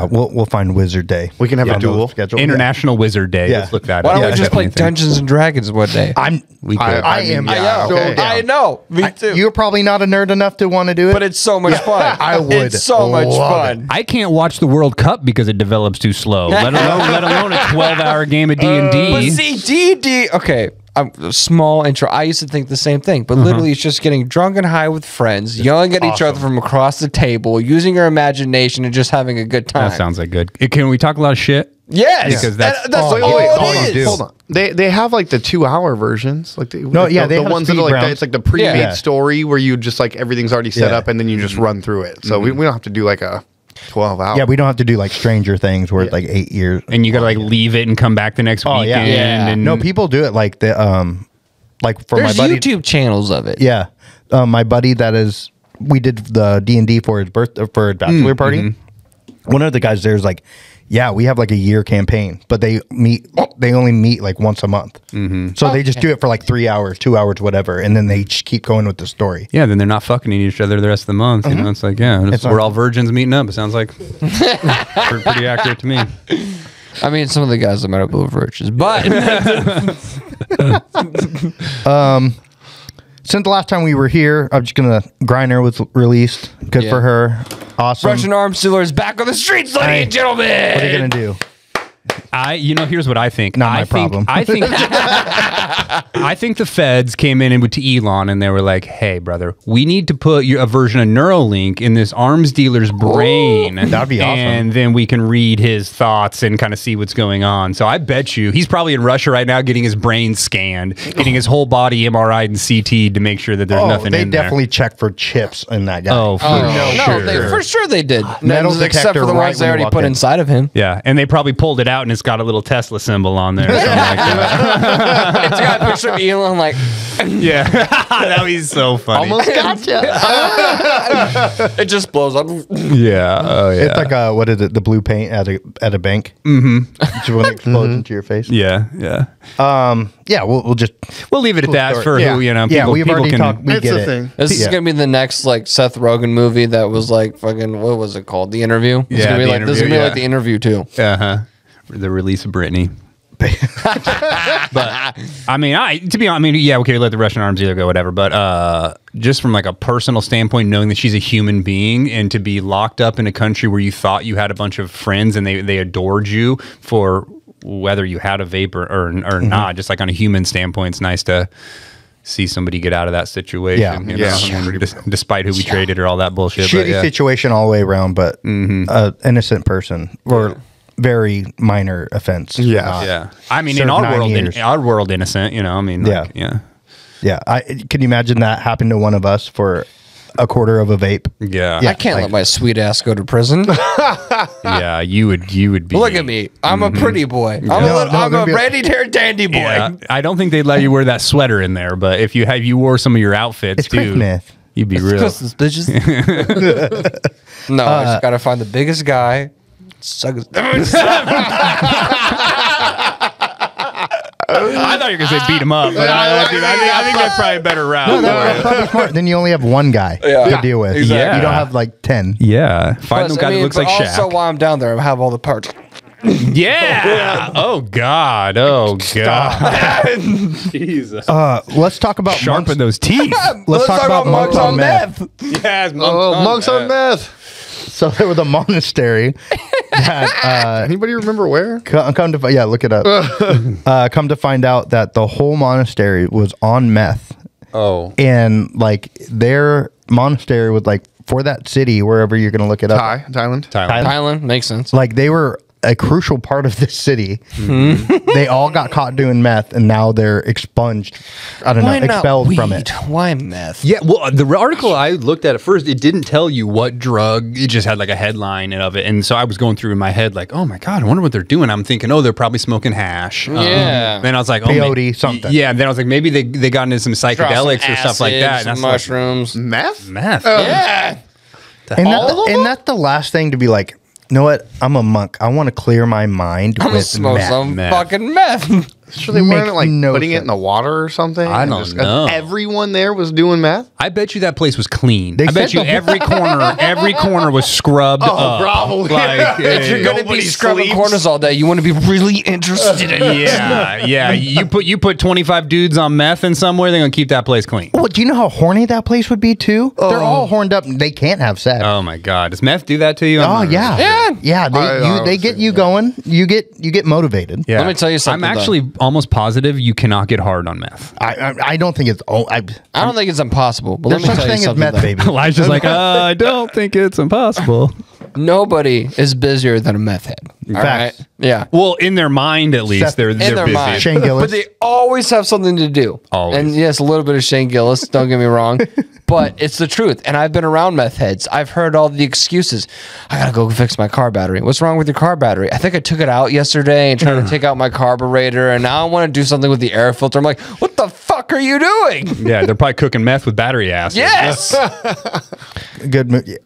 [SPEAKER 1] We'll find Wizard Day.
[SPEAKER 4] We can have a
[SPEAKER 1] on the
[SPEAKER 4] duel.
[SPEAKER 1] schedule.
[SPEAKER 2] International Wizard Day.
[SPEAKER 1] Yeah.
[SPEAKER 2] Let's look that
[SPEAKER 3] Why
[SPEAKER 2] up.
[SPEAKER 3] don't we
[SPEAKER 2] Yeah,
[SPEAKER 3] just play
[SPEAKER 2] definitely a thing.
[SPEAKER 3] Dungeons and Dragons one day?
[SPEAKER 2] We could.
[SPEAKER 1] I am.
[SPEAKER 4] yeah,
[SPEAKER 1] so
[SPEAKER 4] okay.
[SPEAKER 1] down.
[SPEAKER 3] I know. Me too.
[SPEAKER 1] You're probably not a nerd enough to want to do it,
[SPEAKER 3] but it's so much fun.
[SPEAKER 1] I would
[SPEAKER 3] It's so much
[SPEAKER 1] love
[SPEAKER 3] fun.
[SPEAKER 2] I can't watch the World Cup because it develops too slow. Let alone a 12-hour game of
[SPEAKER 3] But
[SPEAKER 2] D&D.
[SPEAKER 3] see, D&D. Okay, a small intro. I used to think the same thing, but literally it's just getting drunk and high with friends, yelling at each other from across the table, using your imagination, and just having a good time.
[SPEAKER 2] That sounds like good. Can we talk a lot of shit?
[SPEAKER 3] Yes,
[SPEAKER 2] Because that's
[SPEAKER 3] all it is.
[SPEAKER 4] Hold on. They have like the 2-hour versions, like
[SPEAKER 1] they
[SPEAKER 4] the
[SPEAKER 1] have
[SPEAKER 4] ones that
[SPEAKER 1] speed
[SPEAKER 4] are like
[SPEAKER 1] rounds.
[SPEAKER 4] it's like the pre-made
[SPEAKER 1] Yeah.
[SPEAKER 4] story where you just like everything's already set up and then you just run through it. So we don't have to do like a 12-hour.
[SPEAKER 1] Yeah, we don't have to do like Stranger Things where it's like 8 years.
[SPEAKER 2] And you got to like leave it and come back the next
[SPEAKER 1] Oh,
[SPEAKER 2] weekend.
[SPEAKER 1] yeah.
[SPEAKER 2] And
[SPEAKER 1] No, people do it like the like for
[SPEAKER 3] There's
[SPEAKER 1] my buddy.
[SPEAKER 3] YouTube channels of it.
[SPEAKER 1] Yeah, my buddy we did the D&D for his bachelor party. One of the guys there's like, yeah, we have like a year campaign, but they only meet like once a month. So they just do it for like 3 hours, 2 hours, whatever, and then they just keep going with the story.
[SPEAKER 2] yeah, then they're not fucking each other the rest of the month. You know, it's like, yeah, we're all virgins meeting up. It sounds like pretty accurate to me.
[SPEAKER 3] I mean, some of the guys that met up with virgins, but
[SPEAKER 1] Since the last time we were here, I'm just gonna Griner was released. Good
[SPEAKER 3] Yeah.
[SPEAKER 1] for her. Awesome.
[SPEAKER 3] Russian arms dealer is back on the streets, ladies and gentlemen.
[SPEAKER 1] What are you gonna do?
[SPEAKER 2] Here's what I think.
[SPEAKER 1] Not my problem.
[SPEAKER 2] I think I think the feds came in with to Elon and they were like, "Hey, brother, we need to put a version of Neuralink in this arms dealer's brain.
[SPEAKER 1] That'd be awesome.
[SPEAKER 2] And then we can read his thoughts and kind of see what's going on." So I bet you he's probably in Russia right now getting his brain scanned, getting his whole body MRI'd and CT'd to make sure that there's nothing
[SPEAKER 1] they
[SPEAKER 2] in there.
[SPEAKER 1] definitely check for chips in that guy.
[SPEAKER 2] Oh, for sure.
[SPEAKER 3] For sure they did.
[SPEAKER 1] Metal
[SPEAKER 3] Except
[SPEAKER 1] detector
[SPEAKER 3] for the
[SPEAKER 1] right
[SPEAKER 3] ones they
[SPEAKER 1] when you
[SPEAKER 3] already
[SPEAKER 1] walk
[SPEAKER 3] put
[SPEAKER 1] in.
[SPEAKER 3] inside of him.
[SPEAKER 2] Yeah, and they probably pulled it out and it's got a little Tesla symbol on there. Or something like that.
[SPEAKER 3] It's got a picture of Elon like,
[SPEAKER 2] Yeah, that would be so funny.
[SPEAKER 4] Almost gotcha.
[SPEAKER 3] it just blows up.
[SPEAKER 2] Yeah, oh yeah.
[SPEAKER 1] It's like what is it? The blue paint at a bank. Mm-hmm. When it explodes into your face.
[SPEAKER 2] Yeah, yeah.
[SPEAKER 1] Yeah. We'll just
[SPEAKER 2] We'll leave it at that for
[SPEAKER 4] Yeah.
[SPEAKER 2] who, you know.
[SPEAKER 1] yeah.
[SPEAKER 2] People,
[SPEAKER 1] We've
[SPEAKER 2] people
[SPEAKER 1] already
[SPEAKER 2] can,
[SPEAKER 1] talked. We
[SPEAKER 4] It's
[SPEAKER 1] get
[SPEAKER 4] the
[SPEAKER 1] it.
[SPEAKER 4] thing.
[SPEAKER 3] This is
[SPEAKER 1] Yeah.
[SPEAKER 3] gonna be the next like Seth Rogen movie that was like fucking what was it called? The Interview. It's
[SPEAKER 2] Yeah,
[SPEAKER 3] gonna be
[SPEAKER 2] The
[SPEAKER 3] like this is gonna
[SPEAKER 2] Interview,
[SPEAKER 3] be like
[SPEAKER 2] yeah.
[SPEAKER 3] The Interview too.
[SPEAKER 2] The release of Britney. But I mean, yeah, okay, let the Russian arms dealer go, whatever. But just from like a personal standpoint, knowing that she's a human being and to be locked up in a country where you thought you had a bunch of friends and they adored you for whether you had a vape or not, just like on a human standpoint, it's nice to see somebody get out of that situation.
[SPEAKER 1] Yeah.
[SPEAKER 2] you know?
[SPEAKER 4] Yeah.
[SPEAKER 2] I mean, despite who we traded or all that bullshit.
[SPEAKER 1] Shitty
[SPEAKER 2] but yeah.
[SPEAKER 1] situation all the way around, but innocent person or very minor offense.
[SPEAKER 4] Yeah.
[SPEAKER 1] Not-
[SPEAKER 2] Yeah, I mean, in
[SPEAKER 1] Served
[SPEAKER 2] our
[SPEAKER 1] 9
[SPEAKER 2] world,
[SPEAKER 1] years.
[SPEAKER 2] innocent. You know, I mean, like, yeah.
[SPEAKER 1] Yeah. Can you imagine that happened to one of us for a quarter of a vape?
[SPEAKER 2] Yeah.
[SPEAKER 3] I can't let my sweet ass go to prison.
[SPEAKER 2] Yeah, you would be.
[SPEAKER 3] Look at me. I'm a pretty boy. I'm
[SPEAKER 1] No,
[SPEAKER 3] a
[SPEAKER 1] there'd be a-
[SPEAKER 3] randy-haired dandy boy.
[SPEAKER 2] Yeah, I don't think they'd let you wear that sweater in there, but if you wore some of your outfits
[SPEAKER 1] It's
[SPEAKER 2] too,
[SPEAKER 1] Christmas.
[SPEAKER 2] you'd be real.
[SPEAKER 3] Christmas, bitches. No, I just gotta find the biggest guy. Suck his
[SPEAKER 2] I thought you were gonna say beat him up, but I think that's probably a better route.
[SPEAKER 1] No, that's probably smart. Then you only have one guy to deal with.
[SPEAKER 2] exactly.
[SPEAKER 1] You don't have like 10.
[SPEAKER 2] Yeah, find some guy that looks like
[SPEAKER 3] but
[SPEAKER 2] Shaq.
[SPEAKER 3] also, while I'm down there, I have all the parts.
[SPEAKER 2] Yeah. Oh God. Oh God. Jesus.
[SPEAKER 1] Let's talk about
[SPEAKER 2] Sharpen
[SPEAKER 1] monks.
[SPEAKER 2] those teeth.
[SPEAKER 1] Let's talk about monks on meth.
[SPEAKER 2] Yes.
[SPEAKER 4] Monks on meth.
[SPEAKER 1] So there was a monastery that
[SPEAKER 4] Anybody remember where?
[SPEAKER 1] come to look it up. Come to find out that the whole monastery was on meth,
[SPEAKER 2] Oh.
[SPEAKER 1] and like their monastery was like for that city wherever you're gonna look it up.
[SPEAKER 4] Thailand.
[SPEAKER 3] Thailand makes sense.
[SPEAKER 1] Like they were a crucial part of this city. They all got caught doing meth, and now they're expunged. I don't know, expelled from it.
[SPEAKER 3] Why meth?
[SPEAKER 2] Yeah, well, the article I looked at first, it didn't tell you what drug. It just had like a headline of it, and so I was going through in my head like, oh my God, I wonder what they're doing. I'm thinking, oh, they're probably smoking hash.
[SPEAKER 3] Yeah.
[SPEAKER 2] Then I was like, oh,
[SPEAKER 1] Peyote, something.
[SPEAKER 2] Yeah. Then I was like, maybe they got into some psychedelics or stuff like that.
[SPEAKER 3] Some
[SPEAKER 2] And that's like,
[SPEAKER 3] mushrooms.
[SPEAKER 4] Meth?
[SPEAKER 2] meth.
[SPEAKER 3] Yeah.
[SPEAKER 1] And that's the last thing to be like, you know what? I'm a monk. I want to clear my mind
[SPEAKER 3] I'm gonna
[SPEAKER 1] with
[SPEAKER 3] smoke
[SPEAKER 1] meth.
[SPEAKER 3] some
[SPEAKER 2] Meth.
[SPEAKER 3] fucking meth.
[SPEAKER 4] Sure, they weren't
[SPEAKER 1] Makes
[SPEAKER 4] like
[SPEAKER 1] no
[SPEAKER 4] putting it
[SPEAKER 1] sense.
[SPEAKER 4] in the water or something.
[SPEAKER 2] I
[SPEAKER 4] and
[SPEAKER 2] don't
[SPEAKER 4] just-
[SPEAKER 2] know.
[SPEAKER 4] Everyone there was doing meth.
[SPEAKER 2] I bet you that place was clean.
[SPEAKER 1] They
[SPEAKER 2] I bet
[SPEAKER 1] said
[SPEAKER 2] you
[SPEAKER 1] the-
[SPEAKER 2] every corner was scrubbed up.
[SPEAKER 4] probably.
[SPEAKER 2] Like,
[SPEAKER 3] If you're gonna be
[SPEAKER 4] Nobody
[SPEAKER 3] scrubbing
[SPEAKER 4] sleeps.
[SPEAKER 3] corners all day, you want to be really interested in it.
[SPEAKER 2] yeah. You put 25 dudes on meth in somewhere, they're gonna keep that place clean.
[SPEAKER 1] Well, do you know how horny that place would be too? They're all horned up. And they can't have sex.
[SPEAKER 2] Oh my God, does meth do that to you?
[SPEAKER 1] Oh yeah,
[SPEAKER 3] Yeah.
[SPEAKER 1] yeah.
[SPEAKER 4] I
[SPEAKER 1] They get you going. You get motivated.
[SPEAKER 2] Yeah.
[SPEAKER 3] Let me tell you something,
[SPEAKER 2] I'm actually almost positive you cannot get hard on meth.
[SPEAKER 1] I don't think it's.
[SPEAKER 3] I don't think it's impossible. But
[SPEAKER 1] There's
[SPEAKER 3] let me
[SPEAKER 1] such
[SPEAKER 3] tell you
[SPEAKER 1] thing as
[SPEAKER 3] something.
[SPEAKER 1] meth,
[SPEAKER 3] though.
[SPEAKER 1] baby.
[SPEAKER 2] Elijah's like, I don't think it's impossible.
[SPEAKER 3] Nobody is busier than a meth head. All
[SPEAKER 1] Facts.
[SPEAKER 3] right? Yeah.
[SPEAKER 2] Well, in their mind, at least,
[SPEAKER 1] Seth-
[SPEAKER 2] they're
[SPEAKER 3] In their
[SPEAKER 2] busy.
[SPEAKER 3] mind.
[SPEAKER 1] Shane Gillis.
[SPEAKER 3] But they always have something to do.
[SPEAKER 2] Always.
[SPEAKER 3] And yes, a little bit of Shane Gillis, don't get me wrong. But it's the truth. And I've been around meth heads. I've heard all the excuses. I gotta go fix my car battery. What's wrong with your car battery? I think I took it out yesterday and tried to take out my carburetor, and now I want to do something with the air filter. I'm like, what the fuck are you doing?
[SPEAKER 2] Yeah, they're probably cooking meth with battery acid.
[SPEAKER 3] Yes.
[SPEAKER 1] Good movie.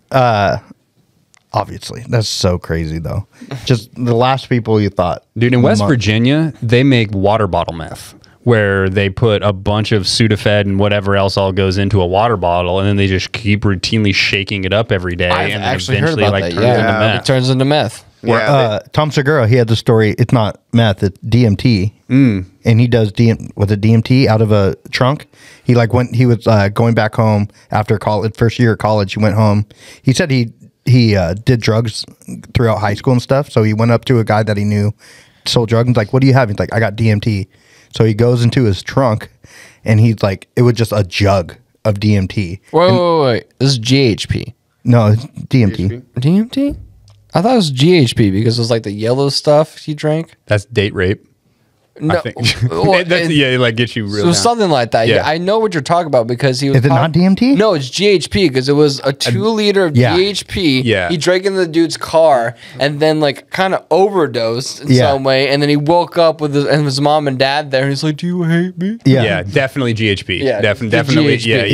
[SPEAKER 1] Obviously, that's so crazy though. Just the last people you thought,
[SPEAKER 2] Dude, in West Virginia, they make water bottle meth, where they put a bunch of Sudafed and whatever else all goes into a water bottle, and then they just keep routinely shaking it up every day,
[SPEAKER 3] I've
[SPEAKER 2] and then
[SPEAKER 3] actually heard
[SPEAKER 2] eventually
[SPEAKER 3] about
[SPEAKER 2] like
[SPEAKER 3] that.
[SPEAKER 2] turns into
[SPEAKER 3] Yeah,
[SPEAKER 2] meth.
[SPEAKER 3] it turns into meth.
[SPEAKER 4] Yeah,
[SPEAKER 1] Tom Segura, he had the story. It's not meth, it's DMT, and he does DMT out of a trunk. He like he was going back home after college, first year of college. He went home. He said he did drugs throughout high school and stuff. So he went up to a guy that he knew sold drugs. And like, what do you have? He's like, I got DMT. So he goes into his trunk, and he's like, it was just a jug of DMT.
[SPEAKER 3] Wait. This is GHP.
[SPEAKER 1] No, it's DMT.
[SPEAKER 3] DMT? I thought it was GHP because it was like the yellow stuff he drank.
[SPEAKER 2] That's date rape.
[SPEAKER 3] No,
[SPEAKER 2] I think.
[SPEAKER 3] well,
[SPEAKER 2] That's, yeah, it like gets you
[SPEAKER 3] it
[SPEAKER 2] real.
[SPEAKER 3] was something like that. Yeah.
[SPEAKER 2] Yeah.
[SPEAKER 3] I know what you're talking about because he was.
[SPEAKER 1] Is it not DMT?
[SPEAKER 3] No, it's GHP because it was a 2 liter of
[SPEAKER 1] yeah.
[SPEAKER 3] GHP.
[SPEAKER 2] Yeah.
[SPEAKER 3] He drank in the dude's car and then like kind of overdosed in
[SPEAKER 1] Yeah.
[SPEAKER 3] some way, and then he woke up with his mom and dad there, and he's like, "Do you hate me?"
[SPEAKER 2] Yeah, definitely GHP.
[SPEAKER 3] Yeah,
[SPEAKER 2] Definitely.
[SPEAKER 3] GHP.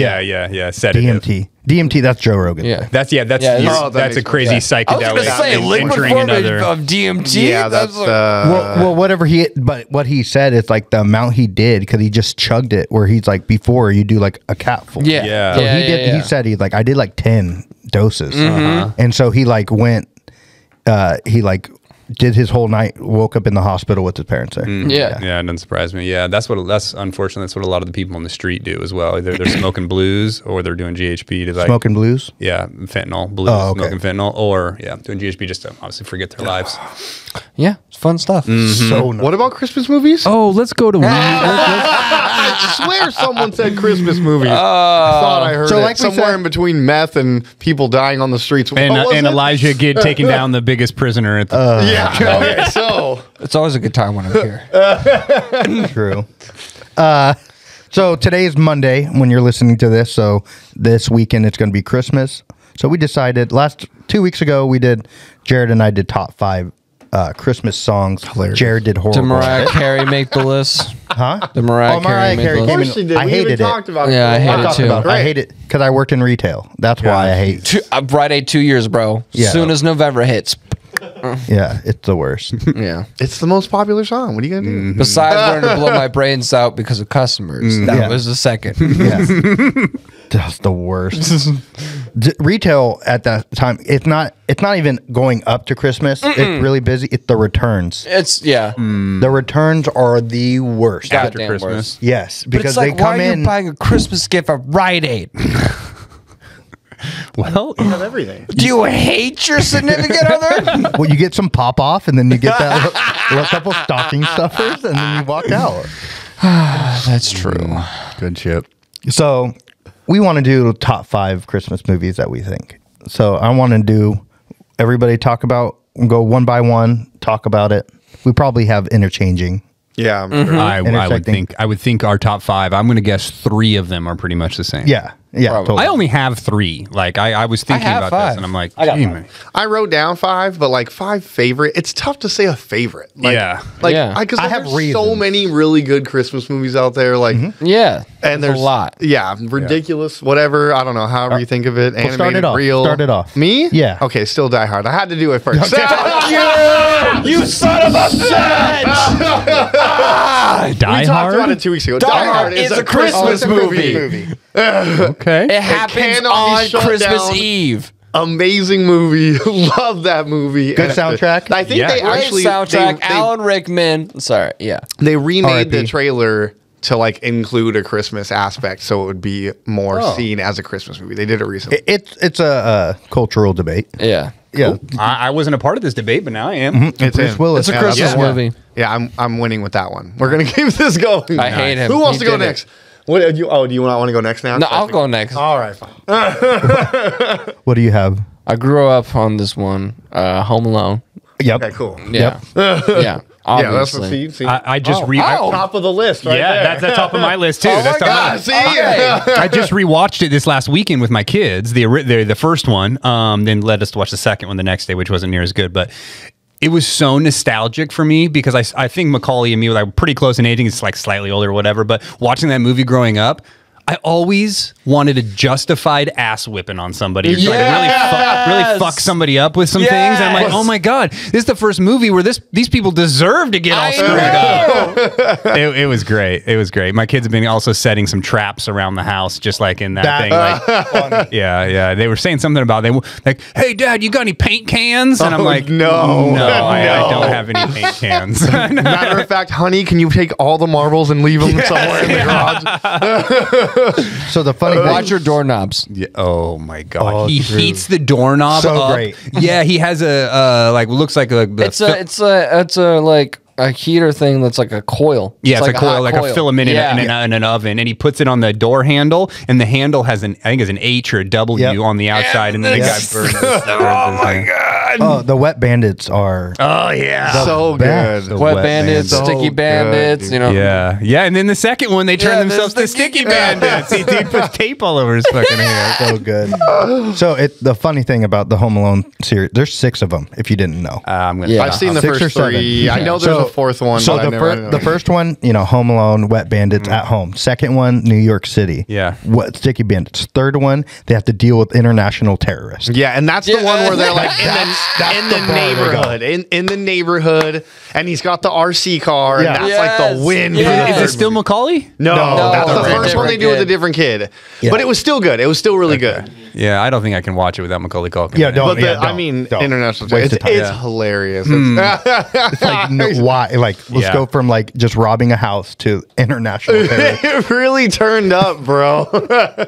[SPEAKER 2] Yeah. Sedative.
[SPEAKER 1] DMT, that's Joe Rogan.
[SPEAKER 3] Yeah.
[SPEAKER 2] That's
[SPEAKER 3] Yeah,
[SPEAKER 2] that's
[SPEAKER 3] this-
[SPEAKER 4] Oh, that
[SPEAKER 2] that's a
[SPEAKER 4] makes
[SPEAKER 2] crazy
[SPEAKER 3] I was
[SPEAKER 2] psychedelic.
[SPEAKER 3] gonna say liquid
[SPEAKER 2] entering
[SPEAKER 3] form
[SPEAKER 2] another.
[SPEAKER 3] of DMT.
[SPEAKER 4] yeah, that's
[SPEAKER 3] like-
[SPEAKER 1] Well, whatever but what he said is like the amount he did because he just chugged it. Where he's like, before you do like a capful.
[SPEAKER 3] yeah,
[SPEAKER 2] Yeah.
[SPEAKER 1] So
[SPEAKER 3] yeah,
[SPEAKER 1] he did.
[SPEAKER 3] yeah.
[SPEAKER 1] He said he's like, I did like 10 doses,
[SPEAKER 3] Mm-hmm.
[SPEAKER 1] and so he like went. He like did his whole night. Woke up in the hospital with his parents there.
[SPEAKER 3] Yeah.
[SPEAKER 2] Yeah, it doesn't surprise me. Yeah, that's unfortunately that's what a lot of the people on the street do as well. Either they're smoking blues or they're doing GHP to like
[SPEAKER 1] Smoking blues.
[SPEAKER 2] yeah, fentanyl, blues,
[SPEAKER 1] Oh, okay.
[SPEAKER 2] smoking fentanyl, or yeah, doing GHP just to obviously forget their lives.
[SPEAKER 3] Yeah, it's fun stuff.
[SPEAKER 1] So nice.
[SPEAKER 4] What about Christmas movies?
[SPEAKER 2] Oh, let's go to
[SPEAKER 4] I swear someone said Christmas movies. I thought I heard
[SPEAKER 1] So
[SPEAKER 4] it
[SPEAKER 1] like we
[SPEAKER 4] somewhere
[SPEAKER 1] said-
[SPEAKER 4] in between meth and people dying on the streets.
[SPEAKER 2] and,
[SPEAKER 4] What was
[SPEAKER 2] and
[SPEAKER 4] it?
[SPEAKER 2] Elijah get taking down the biggest prisoner at the
[SPEAKER 4] Yeah. Okay. So
[SPEAKER 3] It's always a good time when I'm here.
[SPEAKER 1] True. So today is Monday when you're listening to this. So this weekend it's going to be Christmas. So we decided 2 weeks ago Jared and I did top 5 Christmas songs.
[SPEAKER 4] Hilarious.
[SPEAKER 1] Jared did horrible.
[SPEAKER 3] Did Mariah Carey make the list?
[SPEAKER 1] Huh?
[SPEAKER 3] Did Mariah
[SPEAKER 1] Mariah
[SPEAKER 3] Carey
[SPEAKER 1] Carey
[SPEAKER 3] make the
[SPEAKER 1] came
[SPEAKER 3] list?
[SPEAKER 1] in. I hated it.
[SPEAKER 4] talked about
[SPEAKER 3] Yeah, I
[SPEAKER 4] it.
[SPEAKER 3] hate
[SPEAKER 1] I
[SPEAKER 3] it
[SPEAKER 1] talked
[SPEAKER 3] too.
[SPEAKER 1] about it. I
[SPEAKER 4] Great.
[SPEAKER 1] hate it because I worked in retail. That's why I hate.
[SPEAKER 3] Right at 2 years, bro.
[SPEAKER 1] Yeah.
[SPEAKER 3] Soon as November hits.
[SPEAKER 1] Yeah, it's the worst.
[SPEAKER 3] Yeah.
[SPEAKER 4] It's the most popular song. What are you gonna do?
[SPEAKER 3] Besides learning to blow my brains out because of customers, that
[SPEAKER 1] Yeah.
[SPEAKER 3] was the second.
[SPEAKER 1] Yeah. That's the worst. Retail at that time, it's not even going up to Christmas. It's really busy. It's the returns.
[SPEAKER 3] It's
[SPEAKER 1] The returns are the worst.
[SPEAKER 2] After
[SPEAKER 3] goddamn
[SPEAKER 2] Christmas.
[SPEAKER 3] worse.
[SPEAKER 1] Yes,
[SPEAKER 3] But
[SPEAKER 1] because
[SPEAKER 3] it's like,
[SPEAKER 1] they
[SPEAKER 3] why
[SPEAKER 1] come
[SPEAKER 3] are you
[SPEAKER 1] in.
[SPEAKER 3] buying a Christmas gift at Rite Aid?
[SPEAKER 2] Well,
[SPEAKER 4] You have everything.
[SPEAKER 3] Do you hate your significant other?
[SPEAKER 1] Well, you get some pop off, and then you get that little couple stocking stuffers, and then you walk out.
[SPEAKER 3] That's true.
[SPEAKER 2] good shit.
[SPEAKER 1] So we want to do top 5 Christmas movies that we think. So I want to do everybody go one by one, talk about it. We probably have interchanging.
[SPEAKER 4] Yeah, I'm sure.
[SPEAKER 2] I would think our top 5. I'm going to guess 3 of them are pretty much the same.
[SPEAKER 1] Yeah,
[SPEAKER 3] Probably.
[SPEAKER 1] totally.
[SPEAKER 2] I only have 3. Like I was thinking
[SPEAKER 3] have
[SPEAKER 2] about
[SPEAKER 3] 5.
[SPEAKER 2] this, and I'm like,
[SPEAKER 3] I got
[SPEAKER 2] gee,
[SPEAKER 3] 5.
[SPEAKER 2] man.
[SPEAKER 4] I wrote down 5, but like 5 favorite. It's tough to say a favorite. Like,
[SPEAKER 2] Yeah.
[SPEAKER 4] Like,
[SPEAKER 3] Yeah.
[SPEAKER 4] because
[SPEAKER 1] I have
[SPEAKER 4] there's so
[SPEAKER 1] reasons.
[SPEAKER 4] many really good Christmas movies out there. Like,
[SPEAKER 3] Yeah.
[SPEAKER 4] and
[SPEAKER 3] there's
[SPEAKER 4] there's
[SPEAKER 3] a lot.
[SPEAKER 4] Yeah, ridiculous, whatever. I don't know, however you think of it. Animated,
[SPEAKER 1] start it off.
[SPEAKER 4] real.
[SPEAKER 1] Start it off.
[SPEAKER 4] Me?
[SPEAKER 1] Yeah.
[SPEAKER 4] Okay, still Die Hard. I had to do it first.
[SPEAKER 3] You son of a bitch!
[SPEAKER 2] Die
[SPEAKER 4] We talked about
[SPEAKER 2] Hard.
[SPEAKER 4] it 2 weeks ago.
[SPEAKER 3] Die Hard is a Christmas movie.
[SPEAKER 2] Okay.
[SPEAKER 3] It happens
[SPEAKER 4] cannot be
[SPEAKER 3] on
[SPEAKER 4] shut
[SPEAKER 3] Christmas
[SPEAKER 4] down.
[SPEAKER 3] Eve.
[SPEAKER 4] Amazing movie. Love that movie.
[SPEAKER 1] Good
[SPEAKER 4] And
[SPEAKER 1] soundtrack?
[SPEAKER 4] I think
[SPEAKER 2] Yeah.
[SPEAKER 4] they
[SPEAKER 3] Great
[SPEAKER 4] actually
[SPEAKER 3] soundtrack.
[SPEAKER 4] they-
[SPEAKER 3] Alan Rickman. Sorry. Yeah.
[SPEAKER 4] They remade the
[SPEAKER 1] R.I.P.
[SPEAKER 4] trailer to like include a Christmas aspect, so it would be more seen as a Christmas movie. They did it recently.
[SPEAKER 1] It's a cultural debate.
[SPEAKER 3] Yeah.
[SPEAKER 1] Yeah.
[SPEAKER 2] I wasn't a part of this debate, but now I am.
[SPEAKER 4] It's
[SPEAKER 1] Bruce
[SPEAKER 4] in.
[SPEAKER 1] Willis.
[SPEAKER 3] It's a Christmas movie.
[SPEAKER 4] Yeah, I'm winning with that one. We're gonna keep this going.
[SPEAKER 3] I hate him.
[SPEAKER 4] Who wants
[SPEAKER 3] He
[SPEAKER 4] to go
[SPEAKER 3] did it.
[SPEAKER 4] next? What do you not want to go next now?
[SPEAKER 3] No, I'll go next.
[SPEAKER 4] All right, fine.
[SPEAKER 1] What do you have?
[SPEAKER 3] I grew up on this one, Home Alone.
[SPEAKER 1] Yep.
[SPEAKER 4] Okay, cool.
[SPEAKER 3] Yeah. Yeah.
[SPEAKER 4] Yeah, that's the
[SPEAKER 3] Obviously.
[SPEAKER 4] see.
[SPEAKER 2] I just
[SPEAKER 4] Top of the list, right
[SPEAKER 2] yeah,
[SPEAKER 4] there.
[SPEAKER 2] that's the top of my list too.
[SPEAKER 3] Oh
[SPEAKER 2] That's
[SPEAKER 3] my
[SPEAKER 2] top
[SPEAKER 3] God,
[SPEAKER 2] of
[SPEAKER 4] see?
[SPEAKER 2] I just rewatched it this last weekend with my kids. The first one, then led us to watch the second one the next day, which wasn't near as good, but. It was so nostalgic for me because I think Macaulay and me were like pretty close in aging. It's like slightly older or whatever. But watching that movie growing up, I always wanted a justified ass whipping on somebody. Like really fuck somebody up with some things. And I'm like, oh my God, this is the first movie where these people deserve to get all screwed up. It was great. It was great. My kids have been also setting some traps around the house, just like in that thing. Like, yeah. They were saying something about like, hey, Dad, you got any paint cans? And I'm like,
[SPEAKER 4] no.
[SPEAKER 2] I don't have any paint cans.
[SPEAKER 4] Matter of fact, honey, can you take all the marbles and leave them somewhere in the garage?
[SPEAKER 1] So the funny thing,
[SPEAKER 3] Watch your doorknobs.
[SPEAKER 2] Yeah. Oh my God.
[SPEAKER 1] Oh,
[SPEAKER 2] he
[SPEAKER 1] true.
[SPEAKER 2] heats the doorknob
[SPEAKER 1] So
[SPEAKER 2] up.
[SPEAKER 1] great.
[SPEAKER 2] Yeah, he has a like looks like a
[SPEAKER 3] It's a like a heater thing that's like a coil.
[SPEAKER 2] yeah, it's a coil,
[SPEAKER 3] hot
[SPEAKER 2] like a filament in an oven, and he puts it on the door handle, and the handle has I think it's an H or a W on the outside, and then the guy burns his
[SPEAKER 4] Oh my God.
[SPEAKER 1] oh, the Wet Bandits are
[SPEAKER 2] Oh yeah.
[SPEAKER 4] So
[SPEAKER 1] best.
[SPEAKER 4] good.
[SPEAKER 3] Wet bandits,
[SPEAKER 4] Bandits.
[SPEAKER 3] sticky
[SPEAKER 4] So
[SPEAKER 3] bandits,
[SPEAKER 4] good,
[SPEAKER 3] you know.
[SPEAKER 2] Yeah, and then the second one, they turn
[SPEAKER 3] Yeah,
[SPEAKER 2] themselves
[SPEAKER 3] the
[SPEAKER 2] to sticky bandits. He dude puts tape all over his fucking hair.
[SPEAKER 1] so good. So the funny thing about the Home Alone series, there's 6 of them. If you didn't know,
[SPEAKER 2] I'm gonna.
[SPEAKER 3] Yeah.
[SPEAKER 4] I've seen the
[SPEAKER 1] 6 or
[SPEAKER 4] first
[SPEAKER 1] 7.
[SPEAKER 4] 3. I know there's a fourth one.
[SPEAKER 1] So
[SPEAKER 4] but
[SPEAKER 1] the first one, Home Alone, Wet Bandits at home. Second one, New York City.
[SPEAKER 2] Yeah.
[SPEAKER 1] What Sticky Bandits. Third one, they have to deal with international terrorists.
[SPEAKER 4] Yeah, and that's the one where they're like in the
[SPEAKER 1] the bar they
[SPEAKER 4] neighborhood, in the neighborhood, and he's got the RC car,
[SPEAKER 1] Yeah.
[SPEAKER 4] and that's like the win.
[SPEAKER 2] Is it still Macaulay?
[SPEAKER 4] No, that's the
[SPEAKER 3] different
[SPEAKER 4] first one they do with a
[SPEAKER 3] kid.
[SPEAKER 4] different kid.
[SPEAKER 1] Yeah.
[SPEAKER 4] But it was still good. It was still really good.
[SPEAKER 2] Yeah, I don't think I can watch it without Macaulay Culkin.
[SPEAKER 1] Yeah,
[SPEAKER 2] in it.
[SPEAKER 1] don't.
[SPEAKER 4] But
[SPEAKER 1] don't.
[SPEAKER 4] international.
[SPEAKER 1] Waste of
[SPEAKER 4] It's
[SPEAKER 1] time.
[SPEAKER 4] hilarious.
[SPEAKER 1] It's like, why? Like, let's
[SPEAKER 2] Yeah.
[SPEAKER 1] go from like just robbing a house to international terrorists.
[SPEAKER 4] It really turned up, bro.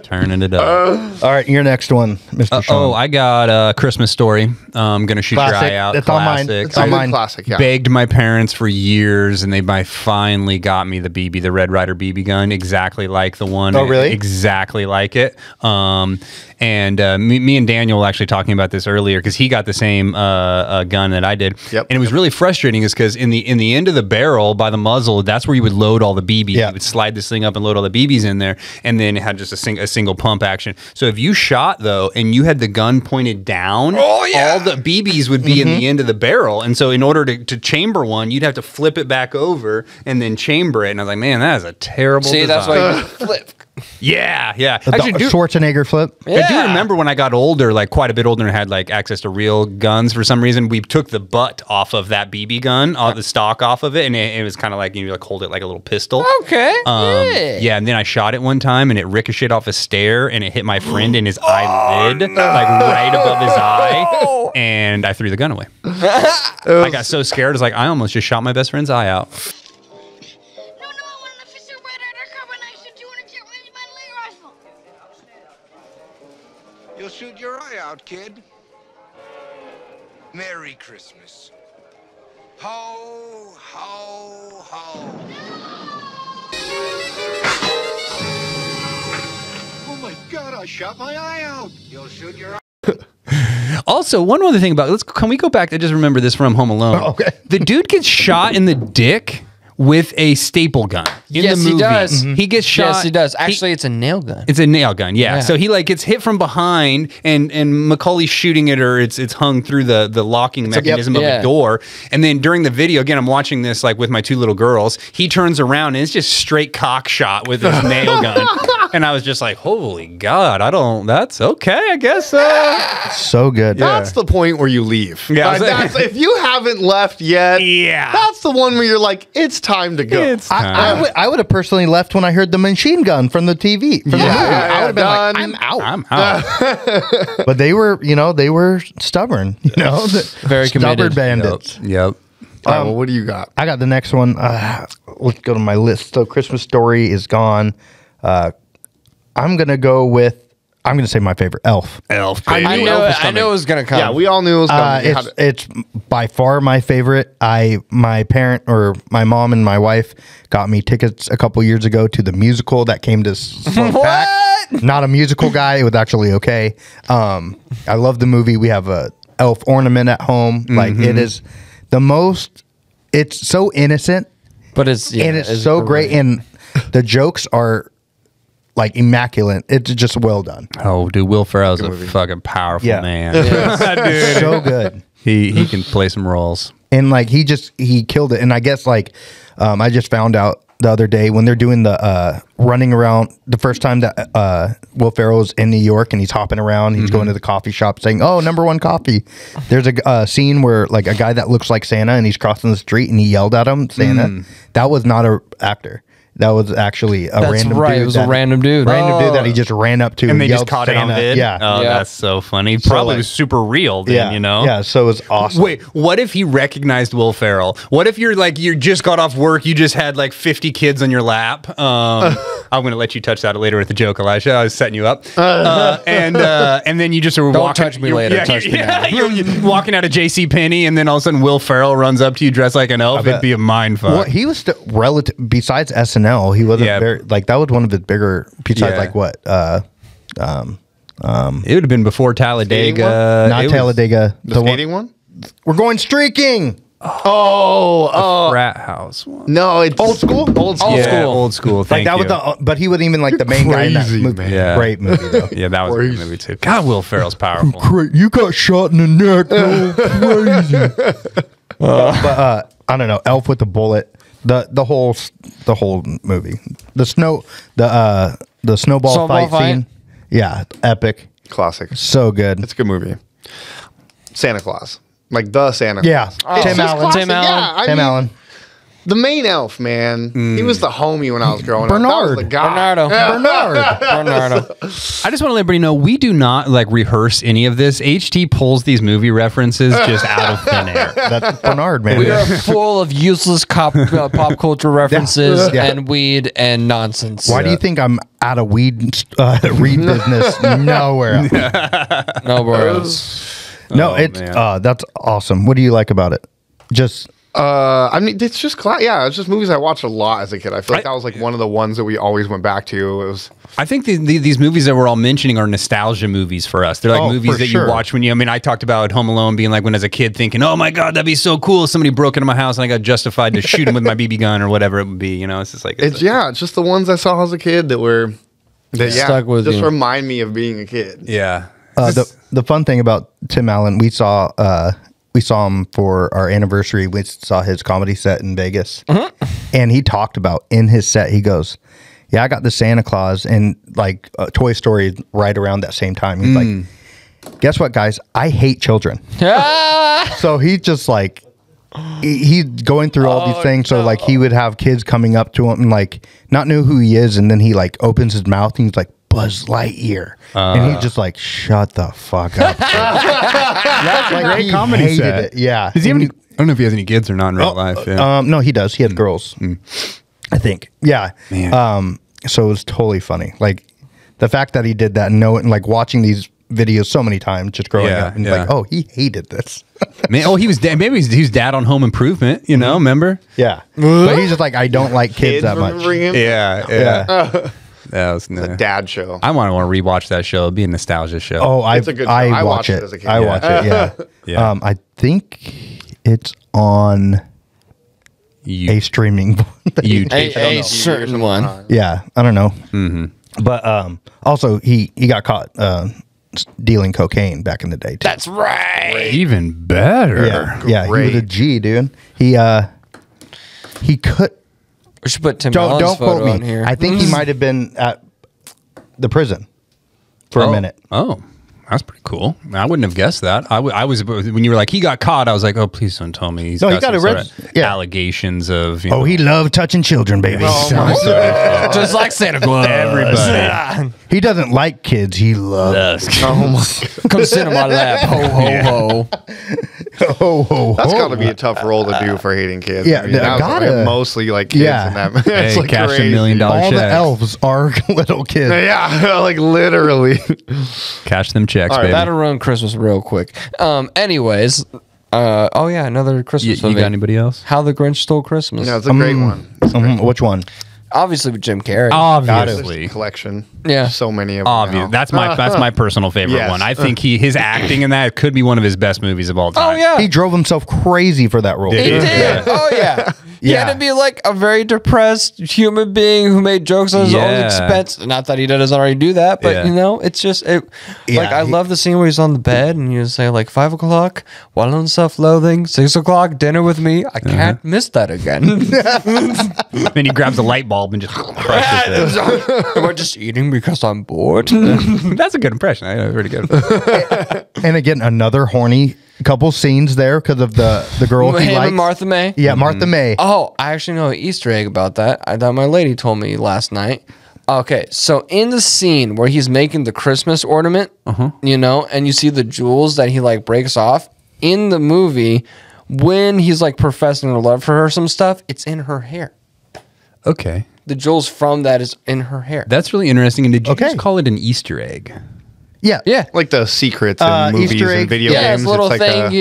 [SPEAKER 2] Turning it up.
[SPEAKER 1] All right, your next one, Mr. Sean.
[SPEAKER 2] I got a Christmas Story. I'm gonna shoot
[SPEAKER 1] Classic.
[SPEAKER 2] your eye out.
[SPEAKER 1] It's on mine.
[SPEAKER 2] Classic.
[SPEAKER 1] It's on mine.
[SPEAKER 4] Classic, yeah.
[SPEAKER 2] Begged my parents for years, and they finally got me the Red Ryder BB gun, exactly like the one.
[SPEAKER 1] Oh, really?
[SPEAKER 2] Exactly like it. And me and Daniel were actually talking about this earlier because he got the same gun that I did.
[SPEAKER 4] Yep.
[SPEAKER 2] And it was really frustrating, is because in the end of the barrel by the muzzle, that's where you would load all the BBs.
[SPEAKER 1] Yeah.
[SPEAKER 2] You would slide this thing up and load all the BBs in there, and then it had just a single pump action. So if you shot though, and you had the gun pointed down, all the BBs would be in the end of the barrel. And so in order to chamber one, you'd have to flip it back over and then chamber it. And I was like, man, that is a terrible
[SPEAKER 3] See,
[SPEAKER 2] design.
[SPEAKER 3] that's why you flip.
[SPEAKER 2] Yeah.
[SPEAKER 1] The Schwarzenegger flip.
[SPEAKER 2] I do remember when I got older, like quite a bit older, and had like access to real guns. For some reason, we took the butt off of that BB gun, the stock off of it, and it was kind of like you like hold it like a little pistol.
[SPEAKER 3] Okay.
[SPEAKER 2] Yeah, and then I shot it one time, and it ricocheted off a stair, and it hit my friend in his eyelid, like right above his eye, and I threw the gun away. I got so scared, I was like, I almost just shot my best friend's eye out.
[SPEAKER 5] You'll shoot your eye out, kid. Merry Christmas. Ho, ho, ho. Oh my God, I shot my eye out. You'll shoot your eye.
[SPEAKER 2] Also, one other thing about can we go back? I just remember this from Home Alone.
[SPEAKER 1] Oh, okay.
[SPEAKER 2] The dude gets shot in the dick with a staple gun in
[SPEAKER 3] Yes,
[SPEAKER 2] the movie.
[SPEAKER 3] he does.
[SPEAKER 2] He gets shot.
[SPEAKER 3] Yes, he does. Actually, it's a nail gun.
[SPEAKER 2] It's a nail gun, yeah.
[SPEAKER 3] Yeah.
[SPEAKER 2] So he like gets hit from behind, and Macaulay's shooting it, or it's hung through the locking mechanism of
[SPEAKER 3] yeah.
[SPEAKER 2] the door. And then during the video, again, I'm watching this like with my 2 little girls. He turns around and it's just straight cock shot with his nail gun. And I was just like, holy God, that's okay, I guess.
[SPEAKER 1] So good.
[SPEAKER 4] That's the point where you leave.
[SPEAKER 2] Yeah.
[SPEAKER 4] If you haven't left yet,
[SPEAKER 2] Yeah.
[SPEAKER 4] that's the one where you're like, it's time to go.
[SPEAKER 2] It's
[SPEAKER 1] I would have personally left when I heard the machine gun from the TV. From the movie. I would have been like, I'm out.
[SPEAKER 2] I'm out.
[SPEAKER 1] But they were stubborn.
[SPEAKER 3] Very
[SPEAKER 1] stubborn
[SPEAKER 3] committed.
[SPEAKER 1] bandits.
[SPEAKER 2] Yep.
[SPEAKER 4] All right, well, what do you got?
[SPEAKER 1] I got the next one. Let's go to my list. So Christmas Story is gone. I'm gonna go with. I'm going to say my favorite, Elf.
[SPEAKER 2] Elf.
[SPEAKER 3] I
[SPEAKER 2] baby.
[SPEAKER 3] knew it was gonna come.
[SPEAKER 4] Yeah, we all knew it was coming.
[SPEAKER 1] It's by far my favorite. My parent or my mom and my wife got me tickets a couple years ago to the musical that came to Slow Pack. Not a musical guy. It was actually okay. I love the movie. We have a elf ornament at home. Like it is the most. It's so innocent,
[SPEAKER 3] but it's
[SPEAKER 1] so great, and the jokes are like immaculate. It's just well done.
[SPEAKER 2] Oh, dude, Will Ferrell's a fucking powerful man.
[SPEAKER 1] Dude, so good.
[SPEAKER 2] He can play some roles.
[SPEAKER 1] And like he killed it. And I guess like I just found out the other day when they're doing the running around the first time that Will Ferrell is in New York and he's hopping around, he's going to the coffee shop saying, "Oh, #1 coffee." There's a scene where like a guy that looks like Santa and he's crossing the street and he yelled at him, Santa. That was not an actor. That was actually a random dude.
[SPEAKER 3] It was a random dude.
[SPEAKER 1] Random dude that he just ran up to
[SPEAKER 2] And they
[SPEAKER 1] yelled
[SPEAKER 2] just caught
[SPEAKER 1] Santa.
[SPEAKER 2] it on vid?
[SPEAKER 1] Yeah.
[SPEAKER 2] Oh, that's so funny. Probably
[SPEAKER 1] like-
[SPEAKER 2] was super real then, you know?
[SPEAKER 1] Yeah, so it was awesome.
[SPEAKER 2] Wait, what if he recognized Will Ferrell? What if you're like, you just got off work, you just had like 50 kids on your lap? I'm going to let you touch that later with the joke, Elijah. I was setting you up. And then you just were
[SPEAKER 3] Don't
[SPEAKER 2] walking.
[SPEAKER 3] touch me later. Touch me now.
[SPEAKER 2] You're walking out of JCPenney, and then all of a sudden Will Ferrell runs up to you dressed like an elf. It'd be a mind fuck.
[SPEAKER 1] Well, he was still relative. Besides SNL, he wasn't very like that. Was one of his bigger. Besides, like what?
[SPEAKER 2] It would have been before Talladega.
[SPEAKER 1] Not
[SPEAKER 2] It was
[SPEAKER 1] Talladega.
[SPEAKER 4] The skating one?
[SPEAKER 1] We're going streaking.
[SPEAKER 4] Oh,
[SPEAKER 2] Frat house one.
[SPEAKER 4] no, it's
[SPEAKER 1] Old school.
[SPEAKER 4] Old school.
[SPEAKER 2] Yeah, old school.
[SPEAKER 1] Like
[SPEAKER 2] Thank
[SPEAKER 1] that
[SPEAKER 2] you.
[SPEAKER 1] was the. But he wasn't even like the main guy in that
[SPEAKER 4] Crazy,
[SPEAKER 1] movie.
[SPEAKER 4] man.
[SPEAKER 2] Yeah.
[SPEAKER 1] Great movie though.
[SPEAKER 2] Yeah, that was a good movie too. God, Will Ferrell's powerful.
[SPEAKER 1] Great. You got shot in the neck. Crazy. But I don't know. Elf with the bullet. The whole movie. The snowball fight scene. Yeah, epic.
[SPEAKER 4] Classic.
[SPEAKER 1] So good.
[SPEAKER 4] It's a good movie. Santa Claus. Like the Santa Claus.
[SPEAKER 1] Yeah.
[SPEAKER 4] It's
[SPEAKER 1] Tim
[SPEAKER 4] just
[SPEAKER 1] Allen.
[SPEAKER 4] classic.
[SPEAKER 3] Tim Allen.
[SPEAKER 4] Yeah, I
[SPEAKER 1] Tim
[SPEAKER 4] mean,
[SPEAKER 1] Allen.
[SPEAKER 4] The main elf, man. He was the homie when I was growing up. That
[SPEAKER 1] Bernard.
[SPEAKER 4] was the guy.
[SPEAKER 3] Bernardo.
[SPEAKER 1] Bernard.
[SPEAKER 3] Bernardo.
[SPEAKER 2] I just want to let everybody know we do not like rehearse any of this. HT pulls these movie references just out of thin air.
[SPEAKER 1] That's Bernard, man.
[SPEAKER 3] We are full of useless pop culture references
[SPEAKER 1] Yeah.
[SPEAKER 3] and weed and nonsense.
[SPEAKER 1] Why do you think I'm out of weed business? Nowhere.
[SPEAKER 3] No, bros.
[SPEAKER 1] No,
[SPEAKER 2] Oh,
[SPEAKER 1] it's
[SPEAKER 2] man.
[SPEAKER 1] that's awesome. What do you like about it? Just
[SPEAKER 4] I mean, it's just it's just movies I watched a lot as a kid. I feel like that was like one of the ones that we always went back to. It was
[SPEAKER 2] I think these movies that we're all mentioning are nostalgia movies for us. They're like movies
[SPEAKER 1] for
[SPEAKER 2] that
[SPEAKER 1] sure.
[SPEAKER 2] you watch when you. I mean, I talked about Home Alone being like when as a kid thinking, "Oh my God, that'd be so cool if somebody broke into my house and I got justified to shoot him with my BB gun or whatever it would be." You know, it's just like
[SPEAKER 4] it's just the ones I saw as a kid that
[SPEAKER 3] Stuck with
[SPEAKER 4] just
[SPEAKER 3] you.
[SPEAKER 4] remind me of being a kid.
[SPEAKER 2] yeah.
[SPEAKER 1] the fun thing about Tim Allen, we saw him for our anniversary. We saw his comedy set in Vegas, and he talked about in his set. He goes, "Yeah, I got the Santa Claus and like Toy Story right around that same time." He's like, "Guess what, guys? I hate children." So he's just like, he's going through all these things. So like, he would have kids coming up to him and like not know who he is, and then he like opens his mouth and he's like, "Buzz Lightyear," and he's just like, "Shut the fuck up."
[SPEAKER 2] That's
[SPEAKER 1] Like, he hated it. Yeah.
[SPEAKER 2] Does he have any? I don't know if he has any kids or not in real life. Yeah.
[SPEAKER 1] No, he does. He has girls. I think. Yeah.
[SPEAKER 2] Man.
[SPEAKER 1] So it was totally funny. Like the fact that he did that, and knowing, like watching these videos so many times, just growing
[SPEAKER 2] Yeah,
[SPEAKER 1] up, and
[SPEAKER 2] yeah.
[SPEAKER 1] like, oh, he hated this.
[SPEAKER 2] Man, he was dad. Maybe he was dad on Home Improvement. You know, remember?
[SPEAKER 1] Yeah. But he's just like, I don't like kids that much.
[SPEAKER 4] remembering him?
[SPEAKER 2] Yeah.
[SPEAKER 1] Yeah.
[SPEAKER 2] That was
[SPEAKER 4] It's a dad show.
[SPEAKER 2] I want to rewatch that show. It'd be a nostalgia show.
[SPEAKER 1] Oh,
[SPEAKER 4] It's a good show.
[SPEAKER 1] I
[SPEAKER 4] I
[SPEAKER 1] watch
[SPEAKER 4] watched
[SPEAKER 1] it.
[SPEAKER 4] it as a kid.
[SPEAKER 1] I watch it. Yeah.
[SPEAKER 2] Yeah.
[SPEAKER 1] I think it's on a streaming.
[SPEAKER 2] YouTube.
[SPEAKER 3] A certain one.
[SPEAKER 1] Yeah, I don't know. But also he got caught dealing cocaine back in the day too.
[SPEAKER 3] That's right.
[SPEAKER 2] Even better.
[SPEAKER 1] Yeah, yeah, he was a
[SPEAKER 4] Great.
[SPEAKER 1] G, dude. He could.
[SPEAKER 3] We should put Tim
[SPEAKER 1] Don't
[SPEAKER 3] Allen's
[SPEAKER 1] quote
[SPEAKER 3] photo
[SPEAKER 1] me.
[SPEAKER 3] on here.
[SPEAKER 1] I think he might have been at the prison for a minute.
[SPEAKER 2] Oh, that's pretty cool. I wouldn't have guessed that. I was when you were like he got caught. I was like, oh, please don't tell me he's
[SPEAKER 1] No,
[SPEAKER 2] got
[SPEAKER 1] he got
[SPEAKER 2] some sort
[SPEAKER 1] arrested.
[SPEAKER 2] of
[SPEAKER 1] Yeah.
[SPEAKER 2] allegations of.
[SPEAKER 1] Oh, he loved touching children, baby.
[SPEAKER 3] Just like Santa Claus.
[SPEAKER 2] Everybody.
[SPEAKER 1] He doesn't like kids. He loves.
[SPEAKER 3] Come sit in my lap. Ho, ho, ho.
[SPEAKER 4] That's got to be a tough role to do for hating kids.
[SPEAKER 1] Yeah,
[SPEAKER 4] I mean, that was
[SPEAKER 1] gotta-
[SPEAKER 4] mostly like kids
[SPEAKER 1] Yeah.
[SPEAKER 4] in that.
[SPEAKER 2] Hey,
[SPEAKER 4] It's like
[SPEAKER 2] cash
[SPEAKER 4] crazy.
[SPEAKER 2] $1 million
[SPEAKER 1] All the
[SPEAKER 2] checks.
[SPEAKER 1] elves are little kids.
[SPEAKER 4] Yeah, like literally.
[SPEAKER 2] Cash them checks,
[SPEAKER 4] All right,
[SPEAKER 2] baby.
[SPEAKER 3] That'll ruin Christmas real quick. Anyways, oh yeah, another Christmas
[SPEAKER 2] You
[SPEAKER 3] movie.
[SPEAKER 2] got anybody else?
[SPEAKER 3] How the Grinch Stole Christmas.
[SPEAKER 4] No, it's a great one.
[SPEAKER 1] Which one?
[SPEAKER 3] Obviously with Jim Carrey.
[SPEAKER 2] Obviously.
[SPEAKER 4] Collection.
[SPEAKER 3] Yeah.
[SPEAKER 4] So many of them.
[SPEAKER 2] Obvious.
[SPEAKER 4] now.
[SPEAKER 2] That's my personal favorite
[SPEAKER 4] Yes.
[SPEAKER 2] one. I think his acting in that could be one of his best movies of all
[SPEAKER 3] Oh
[SPEAKER 2] time.
[SPEAKER 3] yeah.
[SPEAKER 1] He drove himself crazy for that role.
[SPEAKER 3] He did. Oh yeah. He had
[SPEAKER 1] Yeah.
[SPEAKER 3] to be like a very depressed human being who made jokes on his own
[SPEAKER 2] Yeah.
[SPEAKER 3] expense. Not that he doesn't already do that, but
[SPEAKER 2] Yeah.
[SPEAKER 3] you know, it's just like I
[SPEAKER 1] he-
[SPEAKER 3] love the scene where he's on the bed and you say like 5 o'clock, while on self-loathing, 6 o'clock, dinner with me. I can't miss that again.
[SPEAKER 2] Then he grabs a light bulb and just crushes it.
[SPEAKER 3] Am I just eating because I'm bored?
[SPEAKER 2] That's a good impression. I know, pretty good.
[SPEAKER 1] And again, another horny couple scenes there because of the girl he
[SPEAKER 3] Him
[SPEAKER 1] likes.
[SPEAKER 3] and Martha May.
[SPEAKER 1] Yeah, Martha May.
[SPEAKER 3] Oh, I actually know an Easter egg about that. I thought my lady told me last night. Okay, so in the scene where he's making the Christmas ornament, you know, and you see the jewels that he like breaks off in the movie, when he's like professing to love for her some stuff, it's in her hair.
[SPEAKER 2] Okay.
[SPEAKER 3] The jewels from that is in her hair.
[SPEAKER 2] That's really interesting. And did you
[SPEAKER 1] Okay.
[SPEAKER 2] just call it an Easter egg?
[SPEAKER 1] Yeah.
[SPEAKER 3] Yeah.
[SPEAKER 4] Like the secrets in movies
[SPEAKER 1] Easter
[SPEAKER 4] and
[SPEAKER 1] egg.
[SPEAKER 4] video
[SPEAKER 3] Yeah,
[SPEAKER 4] games.
[SPEAKER 3] it's a little
[SPEAKER 4] like
[SPEAKER 3] thing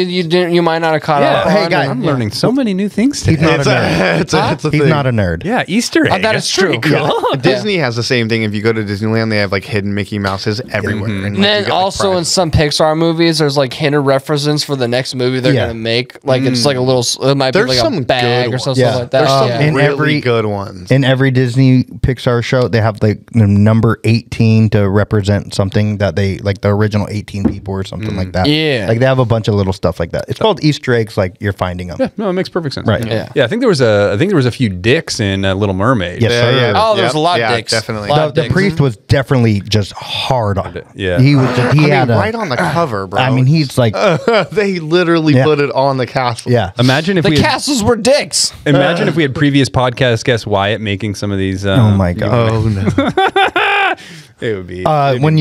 [SPEAKER 3] you might not have caught up
[SPEAKER 1] Hey,
[SPEAKER 3] on.
[SPEAKER 1] guys,
[SPEAKER 2] I'm
[SPEAKER 3] Yeah.
[SPEAKER 2] learning so many new things today.
[SPEAKER 1] He's not a nerd.
[SPEAKER 4] it's a
[SPEAKER 1] He's
[SPEAKER 4] thing.
[SPEAKER 1] not a nerd.
[SPEAKER 2] Yeah, Easter egg.
[SPEAKER 3] that is
[SPEAKER 2] That's
[SPEAKER 3] true.
[SPEAKER 2] pretty cool.
[SPEAKER 3] Yeah.
[SPEAKER 4] Disney has the same thing. If you go to Disneyland, they have like hidden Mickey Mouses everywhere. And, like,
[SPEAKER 3] And
[SPEAKER 4] you
[SPEAKER 3] then
[SPEAKER 4] get, like,
[SPEAKER 3] also in
[SPEAKER 4] prizes.
[SPEAKER 3] some Pixar movies, there's like hidden references for the next movie they're
[SPEAKER 1] Yeah.
[SPEAKER 3] gonna make. Like it's like a little, it might
[SPEAKER 4] There's
[SPEAKER 3] be like
[SPEAKER 4] some
[SPEAKER 3] a bag
[SPEAKER 4] good
[SPEAKER 3] or something
[SPEAKER 1] ones.
[SPEAKER 3] like that.
[SPEAKER 4] There's some
[SPEAKER 3] Yeah.
[SPEAKER 1] In
[SPEAKER 4] really
[SPEAKER 1] every-
[SPEAKER 4] good ones.
[SPEAKER 1] In every Disney Pixar show, they have like the number 18 to represent something that they like the original 18 people or something like that.
[SPEAKER 3] Yeah.
[SPEAKER 1] Like they have a bunch of little stuff like that. It's called Easter eggs, like you're finding them.
[SPEAKER 2] Yeah, no, it makes perfect sense.
[SPEAKER 1] Right.
[SPEAKER 3] Yeah.
[SPEAKER 2] Yeah, I think there was a few dicks in Little Mermaid.
[SPEAKER 1] Yes, sir.
[SPEAKER 3] Oh, there's a lot of
[SPEAKER 4] yeah,
[SPEAKER 3] dicks.
[SPEAKER 4] definitely.
[SPEAKER 3] Lot of
[SPEAKER 1] The
[SPEAKER 3] dicks.
[SPEAKER 1] priest was definitely just hard on it.
[SPEAKER 2] Yeah.
[SPEAKER 1] He was. He
[SPEAKER 4] I mean,
[SPEAKER 1] had a,
[SPEAKER 4] right on the cover, bro.
[SPEAKER 1] I mean, he's like,
[SPEAKER 4] they literally
[SPEAKER 1] Yeah.
[SPEAKER 4] put it on the castle.
[SPEAKER 1] yeah.
[SPEAKER 2] Imagine if
[SPEAKER 3] The
[SPEAKER 2] we had,
[SPEAKER 3] castles were dicks.
[SPEAKER 2] imagine if we had previous podcast guest Wyatt making some of these.
[SPEAKER 1] Oh my god.
[SPEAKER 4] Oh no.
[SPEAKER 2] It would be
[SPEAKER 1] When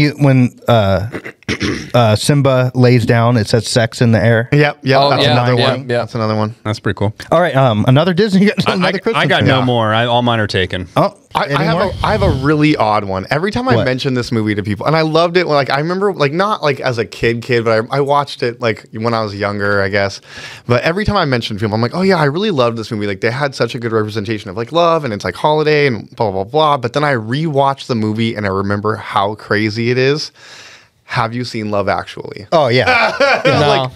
[SPEAKER 1] Simba lays down, it says sex in the air.
[SPEAKER 4] Yep. Yep.
[SPEAKER 3] Oh,
[SPEAKER 4] that's
[SPEAKER 3] yeah,
[SPEAKER 4] another
[SPEAKER 3] yeah,
[SPEAKER 4] one.
[SPEAKER 3] yeah.
[SPEAKER 4] That's another one.
[SPEAKER 2] that's pretty cool.
[SPEAKER 1] All right. Another Disney. Another Christmas.
[SPEAKER 2] I got
[SPEAKER 1] movie.
[SPEAKER 2] no more. All mine are taken.
[SPEAKER 1] Oh,
[SPEAKER 4] I
[SPEAKER 1] any more?
[SPEAKER 4] have a really odd one. Every time I
[SPEAKER 1] What?
[SPEAKER 4] mention this movie to people, and I loved it. Like I remember, like not like as a kid, but I watched it like when I was younger, I guess. But every time I mention to people, I'm like, oh yeah, I really loved this movie. Like they had such a good representation of like love, and it's like holiday and blah blah blah. But then I rewatched the movie, and I remember how crazy it is. Have you seen Love Actually?
[SPEAKER 1] Oh yeah.
[SPEAKER 3] No.
[SPEAKER 4] Like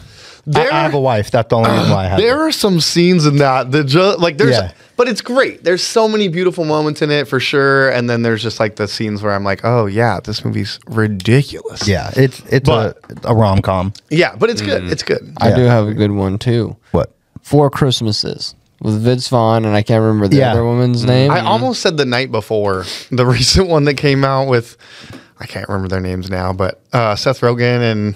[SPEAKER 4] there,
[SPEAKER 1] I have a wife. That's the only reason why I have.
[SPEAKER 4] there are some scenes in that like there's
[SPEAKER 1] Yeah.
[SPEAKER 4] but it's great. There's so many beautiful moments in it for sure, and then there's just like the scenes where I'm like, oh yeah, this movie's ridiculous.
[SPEAKER 1] Yeah, it's
[SPEAKER 4] But-
[SPEAKER 1] a rom com.
[SPEAKER 4] Yeah, but it's good. It's good.
[SPEAKER 3] I
[SPEAKER 1] Yeah.
[SPEAKER 3] do have a good one too.
[SPEAKER 1] What?
[SPEAKER 3] 4 Christmases with Vince Vaughn, and I can't remember the
[SPEAKER 1] Yeah.
[SPEAKER 3] other woman's name.
[SPEAKER 4] I almost said The Night Before, the recent one that came out with, I can't remember their names now, but Seth Rogen and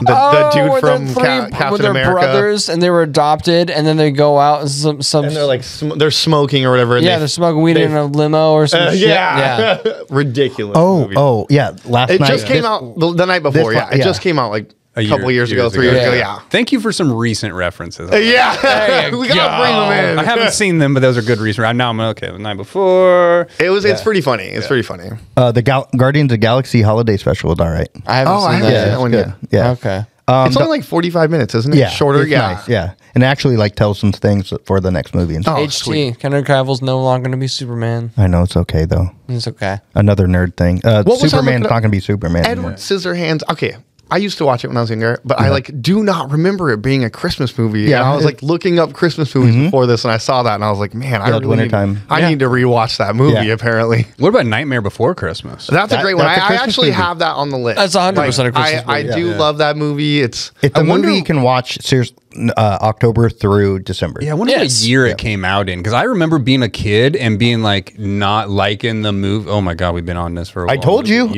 [SPEAKER 4] the dude
[SPEAKER 3] where
[SPEAKER 4] from
[SPEAKER 3] they're
[SPEAKER 4] Captain
[SPEAKER 3] they're
[SPEAKER 4] America.
[SPEAKER 3] brothers, and they were adopted, and then they go out and some
[SPEAKER 4] And they're like they're smoking or whatever. And
[SPEAKER 3] yeah, they're smoking weed in a limo or some shit.
[SPEAKER 4] yeah, ridiculous. movie.
[SPEAKER 1] Oh, yeah. Last
[SPEAKER 4] It
[SPEAKER 1] night.
[SPEAKER 4] just came out the night before.
[SPEAKER 1] this-
[SPEAKER 4] Yeah, it
[SPEAKER 1] yeah.
[SPEAKER 4] just came out like a couple years ago, 3
[SPEAKER 2] ago.
[SPEAKER 4] years ago.
[SPEAKER 3] Yeah.
[SPEAKER 4] Yeah.
[SPEAKER 2] Thank you for some recent references.
[SPEAKER 4] Yeah,
[SPEAKER 3] There you
[SPEAKER 4] we gotta
[SPEAKER 3] go.
[SPEAKER 4] bring them in.
[SPEAKER 2] I haven't seen them, but those are good reasons. Now I'm okay. The night before.
[SPEAKER 4] It's pretty funny. It's pretty funny.
[SPEAKER 1] The Guardians of the Galaxy holiday special was all right.
[SPEAKER 3] I haven't
[SPEAKER 4] Oh, I
[SPEAKER 3] seen
[SPEAKER 4] haven't
[SPEAKER 3] that.
[SPEAKER 4] seen
[SPEAKER 3] yet.
[SPEAKER 4] that one
[SPEAKER 1] Good.
[SPEAKER 4] yet.
[SPEAKER 1] Yeah.
[SPEAKER 3] Okay.
[SPEAKER 4] It's only like 45 minutes, isn't it?
[SPEAKER 1] Yeah.
[SPEAKER 4] Shorter.
[SPEAKER 1] It's
[SPEAKER 4] Yeah.
[SPEAKER 1] nice, yeah. And it actually like tells some things for the next movie and stuff.
[SPEAKER 4] Oh,
[SPEAKER 3] HT.
[SPEAKER 4] sweet.
[SPEAKER 3] Henry Cavill's no longer going to be Superman.
[SPEAKER 1] I know it's okay though.
[SPEAKER 3] It's okay.
[SPEAKER 1] Another nerd thing.
[SPEAKER 4] was I
[SPEAKER 1] Superman's
[SPEAKER 4] looking
[SPEAKER 1] not
[SPEAKER 4] up?
[SPEAKER 1] gonna be Superman. anymore.
[SPEAKER 4] Edward Scissorhands. Okay. I used to watch it when I was younger, but I like do not remember it being a Christmas movie.
[SPEAKER 1] Yeah,
[SPEAKER 4] and I was like looking up Christmas movies before this, and I saw that, and I was like, man, I
[SPEAKER 1] Yeah,
[SPEAKER 4] really
[SPEAKER 1] wintertime.
[SPEAKER 4] need to rewatch that movie.
[SPEAKER 1] Yeah.
[SPEAKER 4] Apparently,
[SPEAKER 2] What about Nightmare Before Christmas?
[SPEAKER 4] that's a
[SPEAKER 1] That-
[SPEAKER 4] great one.
[SPEAKER 1] that's a
[SPEAKER 4] I
[SPEAKER 1] Christmas
[SPEAKER 4] actually
[SPEAKER 1] movie.
[SPEAKER 4] have that on the list.
[SPEAKER 3] That's 100% a Christmas
[SPEAKER 4] I
[SPEAKER 3] movie.
[SPEAKER 4] do
[SPEAKER 2] Yeah.
[SPEAKER 4] love that movie. It's
[SPEAKER 1] It's
[SPEAKER 4] I
[SPEAKER 1] a
[SPEAKER 4] wonder-
[SPEAKER 1] movie you can watch. Seriously, October through December.
[SPEAKER 2] Yeah, I wonder what year it came out in, because I remember being a kid and being like not liking the movie. Oh my god, we've been on this for a while.
[SPEAKER 1] I told you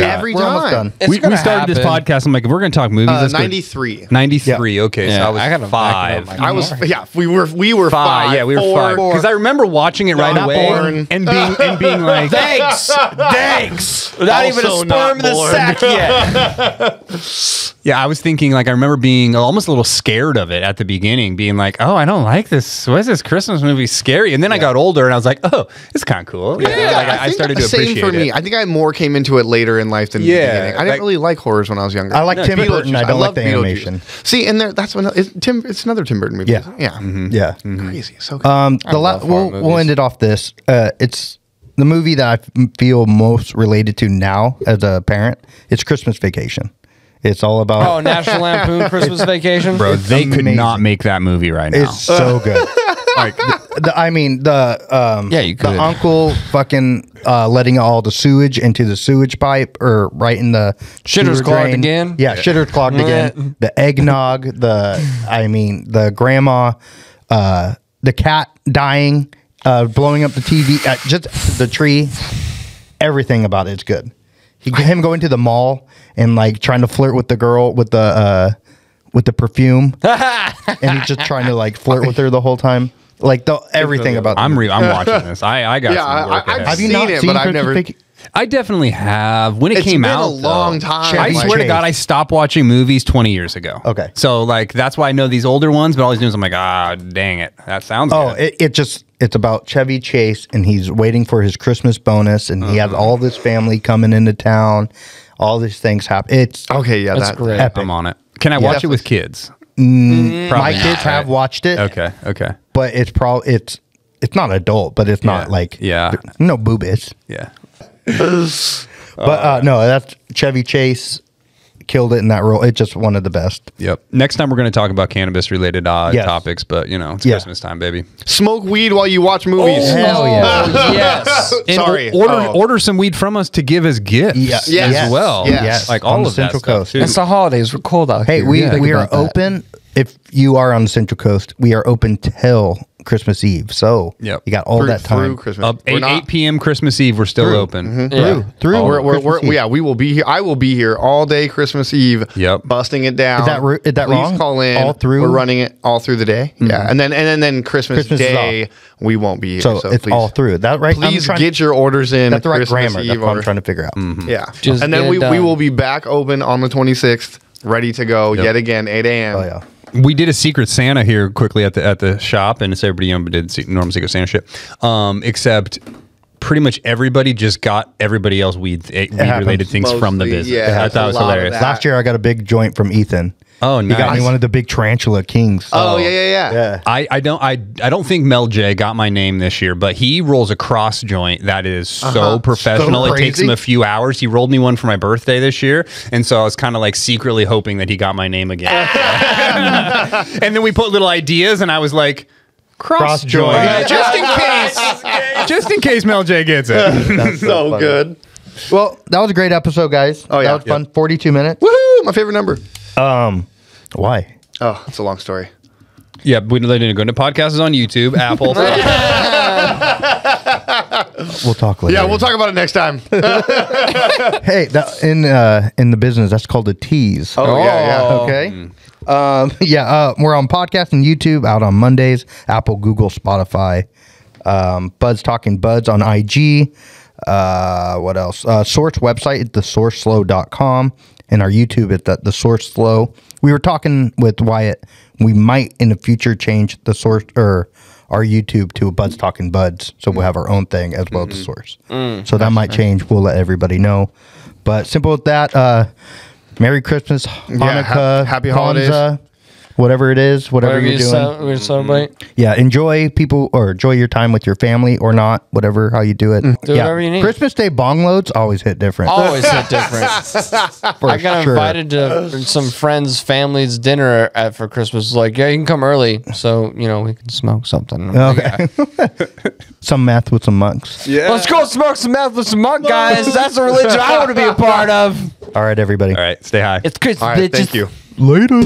[SPEAKER 1] every
[SPEAKER 4] We're almost
[SPEAKER 1] time.
[SPEAKER 3] It's
[SPEAKER 2] We
[SPEAKER 3] gonna
[SPEAKER 2] started this
[SPEAKER 3] happen.
[SPEAKER 2] podcast. I'm like, if we're gonna talk movies. Let's go-
[SPEAKER 4] 93.
[SPEAKER 2] 93. Okay, so
[SPEAKER 3] Yeah,
[SPEAKER 2] I was
[SPEAKER 3] I gotta back it up,
[SPEAKER 2] 5.
[SPEAKER 3] like-
[SPEAKER 4] I was we were five.
[SPEAKER 2] Yeah, we were
[SPEAKER 4] four.
[SPEAKER 2] 5. Because I remember watching it right
[SPEAKER 4] Not
[SPEAKER 2] away
[SPEAKER 4] born.
[SPEAKER 2] and being like,
[SPEAKER 3] Thanks.
[SPEAKER 2] thanks.
[SPEAKER 3] Not even a
[SPEAKER 4] Also
[SPEAKER 3] sperm
[SPEAKER 4] not
[SPEAKER 3] in the
[SPEAKER 4] born.
[SPEAKER 3] sack yet.
[SPEAKER 2] Yeah, I was thinking, like, I remember being almost a little scared of it at the beginning, being like, oh, I don't like this. Why is this Christmas movie scary? And then I got older and I was like, oh, it's kind of cool. Yeah, like, I
[SPEAKER 4] think
[SPEAKER 2] started to
[SPEAKER 4] same
[SPEAKER 2] appreciate
[SPEAKER 4] for me.
[SPEAKER 2] it.
[SPEAKER 4] I think I more came into it later in life than the
[SPEAKER 2] Yeah,
[SPEAKER 4] beginning. I didn't
[SPEAKER 2] like-
[SPEAKER 4] really like horrors when I was younger.
[SPEAKER 1] I like Tim Burton. I don't like
[SPEAKER 4] love
[SPEAKER 1] the
[SPEAKER 4] Beetlejuice.
[SPEAKER 1] animation.
[SPEAKER 4] See, and that's when it's another Tim Burton movie.
[SPEAKER 1] Yeah.
[SPEAKER 4] isn't it? Yeah.
[SPEAKER 1] Yeah.
[SPEAKER 4] Crazy. So good.
[SPEAKER 3] love horror
[SPEAKER 1] We'll
[SPEAKER 3] movies.
[SPEAKER 1] end it off this. It's the movie that I feel most related to now as a parent. It's Christmas Vacation. It's all about.
[SPEAKER 3] Oh, National Lampoon Christmas Vacation.
[SPEAKER 2] Bro, they could
[SPEAKER 1] amazing.
[SPEAKER 2] not make that movie right now.
[SPEAKER 1] It's so good.
[SPEAKER 2] like,
[SPEAKER 3] Yeah, you could.
[SPEAKER 1] the uncle fucking letting all the sewage into the sewage pipe or right in the
[SPEAKER 3] Shitter's
[SPEAKER 1] sewer
[SPEAKER 3] clogged
[SPEAKER 1] drain.
[SPEAKER 3] again?
[SPEAKER 1] Yeah, shitter's clogged again. The eggnog, the grandma, the cat dying, blowing up the TV, just the tree. Everything about it's good. Him going to the mall and like trying to flirt with the girl with the perfume, and he's just trying to like flirt with her the whole time. Like everything about.
[SPEAKER 2] I'm watching this. I got some work ahead.
[SPEAKER 4] I've seen it, but I've never.
[SPEAKER 2] I definitely have. When it
[SPEAKER 4] It's
[SPEAKER 2] came
[SPEAKER 4] been
[SPEAKER 2] out,
[SPEAKER 4] a long
[SPEAKER 2] though,
[SPEAKER 4] time.
[SPEAKER 2] I
[SPEAKER 1] Chevy
[SPEAKER 2] swear to
[SPEAKER 1] Chase.
[SPEAKER 2] God, I stopped watching movies 20 years ago.
[SPEAKER 1] Okay.
[SPEAKER 2] So like that's why I know these older ones, but all these new ones, I'm like, dang it, that sounds.
[SPEAKER 1] Oh,
[SPEAKER 2] good.
[SPEAKER 1] it's about Chevy Chase, and he's waiting for his Christmas bonus, and he has all of his family coming into town. All these things happen. It's
[SPEAKER 4] Okay, yeah,
[SPEAKER 3] That's
[SPEAKER 4] that
[SPEAKER 3] great.
[SPEAKER 1] epic.
[SPEAKER 2] I'm on it. Can I watch it with kids?
[SPEAKER 1] My kids have watched it,
[SPEAKER 2] Okay.
[SPEAKER 1] but it's probably it's not adult, but it's not like no boobies.
[SPEAKER 2] Yeah.
[SPEAKER 1] But no, that's Chevy Chase killed it in that role. It's just one of the best.
[SPEAKER 2] Yep. Next time we're going to talk about cannabis related
[SPEAKER 1] Yes.
[SPEAKER 2] topics, but it's
[SPEAKER 1] Yeah.
[SPEAKER 2] Christmas time, baby.
[SPEAKER 4] Smoke weed while you watch movies.
[SPEAKER 1] Hell yeah.
[SPEAKER 3] Oh, yes.
[SPEAKER 2] And
[SPEAKER 4] Sorry.
[SPEAKER 2] order some weed from us to give as gifts
[SPEAKER 1] Yes.
[SPEAKER 2] as well.
[SPEAKER 4] Yes.
[SPEAKER 2] Like
[SPEAKER 1] On
[SPEAKER 2] all
[SPEAKER 1] the
[SPEAKER 2] of
[SPEAKER 1] Central
[SPEAKER 2] that stuff
[SPEAKER 1] Coast.
[SPEAKER 2] too.
[SPEAKER 3] It's the holidays. We're cold out
[SPEAKER 1] Hey,
[SPEAKER 3] here.
[SPEAKER 1] we
[SPEAKER 3] Think
[SPEAKER 1] are
[SPEAKER 3] about that.
[SPEAKER 1] open. If you are on the Central Coast, we are open till Christmas Eve. So
[SPEAKER 2] Yep.
[SPEAKER 1] you got all
[SPEAKER 4] Through-
[SPEAKER 1] that time.
[SPEAKER 4] through Christmas.
[SPEAKER 2] Up
[SPEAKER 4] We're
[SPEAKER 2] 8 p.m. Christmas Eve, we're still open.
[SPEAKER 3] Yeah.
[SPEAKER 1] Through Christmas Eve.
[SPEAKER 4] Yeah, we will be here. I will be here all day Christmas Eve.
[SPEAKER 2] Yep.
[SPEAKER 4] busting it down.
[SPEAKER 1] Is that
[SPEAKER 4] Please
[SPEAKER 1] wrong?
[SPEAKER 4] call in.
[SPEAKER 1] All through?
[SPEAKER 4] We're running it all through the day. Yeah, and then Christmas
[SPEAKER 1] Christmas is
[SPEAKER 4] Day we won't be here.
[SPEAKER 1] So,
[SPEAKER 4] So,
[SPEAKER 1] it's
[SPEAKER 4] please,
[SPEAKER 1] all through. That right?
[SPEAKER 4] Please get your orders in.
[SPEAKER 1] That's the right
[SPEAKER 4] Christmas
[SPEAKER 1] grammar.
[SPEAKER 4] Eve
[SPEAKER 1] That's what I'm
[SPEAKER 4] order.
[SPEAKER 1] trying to figure out.
[SPEAKER 4] Yeah,
[SPEAKER 3] Just
[SPEAKER 4] and
[SPEAKER 3] get
[SPEAKER 4] then
[SPEAKER 3] it
[SPEAKER 4] we
[SPEAKER 3] done.
[SPEAKER 4] will be back open on the 26th, ready to go yet again, 8 a.m.
[SPEAKER 1] Oh yeah.
[SPEAKER 2] We did a Secret Santa here quickly at the shop, and it's everybody did normal Secret Santa shit. Except pretty much everybody just got everybody else weed related things from the
[SPEAKER 4] Mostly,
[SPEAKER 2] business.
[SPEAKER 4] yeah,
[SPEAKER 2] I thought it was
[SPEAKER 4] a lot of
[SPEAKER 2] hilarious.
[SPEAKER 4] that.
[SPEAKER 1] Last year I got a big joint from Ethan.
[SPEAKER 2] Oh,
[SPEAKER 1] He got me
[SPEAKER 2] nice.
[SPEAKER 1] one of the big tarantula kings.
[SPEAKER 4] Oh yeah.
[SPEAKER 1] yeah.
[SPEAKER 2] I don't think Mel J got my name this year, but he rolls a cross joint that is so professional.
[SPEAKER 1] So
[SPEAKER 2] it takes him
[SPEAKER 1] crazy.
[SPEAKER 2] a few hours. He rolled me one for my birthday this year, and so I was kind of like secretly hoping that he got my name again. And then we put little ideas, and I was like, cross joint,
[SPEAKER 1] joint.
[SPEAKER 2] just in case Mel J gets it.
[SPEAKER 1] That's
[SPEAKER 4] So
[SPEAKER 1] funny.
[SPEAKER 4] good.
[SPEAKER 1] Well, that was a great episode, guys.
[SPEAKER 4] Oh, yeah.
[SPEAKER 1] That was fun. 42 minutes.
[SPEAKER 4] Woohoo! My favorite number.
[SPEAKER 1] Why?
[SPEAKER 4] Oh, it's a long story.
[SPEAKER 2] Yeah, we didn't go into podcasts on YouTube, Apple.
[SPEAKER 1] We'll talk later.
[SPEAKER 4] Yeah, we'll talk about it next time.
[SPEAKER 1] Hey, that, in the business, that's called a tease.
[SPEAKER 4] Oh yeah.
[SPEAKER 1] Okay. We're on podcast and YouTube out on Mondays, Apple, Google, Spotify. Budz Talking Budz on IG. What else? Source website at thesourceslow.com, and our YouTube at the Source Slow. We were talking with Wyatt. We might in the future change the source or our YouTube to a Budz Talking Budz, so we'll have our own thing as well as the source. So that might change. We'll let everybody know. But simple with that. Merry Christmas, Hanukkah,
[SPEAKER 4] happy holidays.
[SPEAKER 1] Kwanzaa, whatever it is, whatever you're doing.
[SPEAKER 3] We celebrate.
[SPEAKER 1] Yeah, enjoy your time with your family or not, whatever how you do it.
[SPEAKER 3] Do whatever you need.
[SPEAKER 1] Christmas Day bong loads always hit different.
[SPEAKER 3] Always hit different.
[SPEAKER 1] For
[SPEAKER 3] I got
[SPEAKER 1] sure.
[SPEAKER 3] invited to some friends' families' dinner for Christmas. Like, yeah, you can come early, so we can smoke something. I'm like,
[SPEAKER 1] Okay. Some math with some monks.
[SPEAKER 3] yeah. Let's go smoke some meth with some monk guys. That's a religion I want to be a part of.
[SPEAKER 1] All right, everybody.
[SPEAKER 2] All right, stay high.
[SPEAKER 3] It's Christmas.
[SPEAKER 4] All right, thank you.
[SPEAKER 1] Later.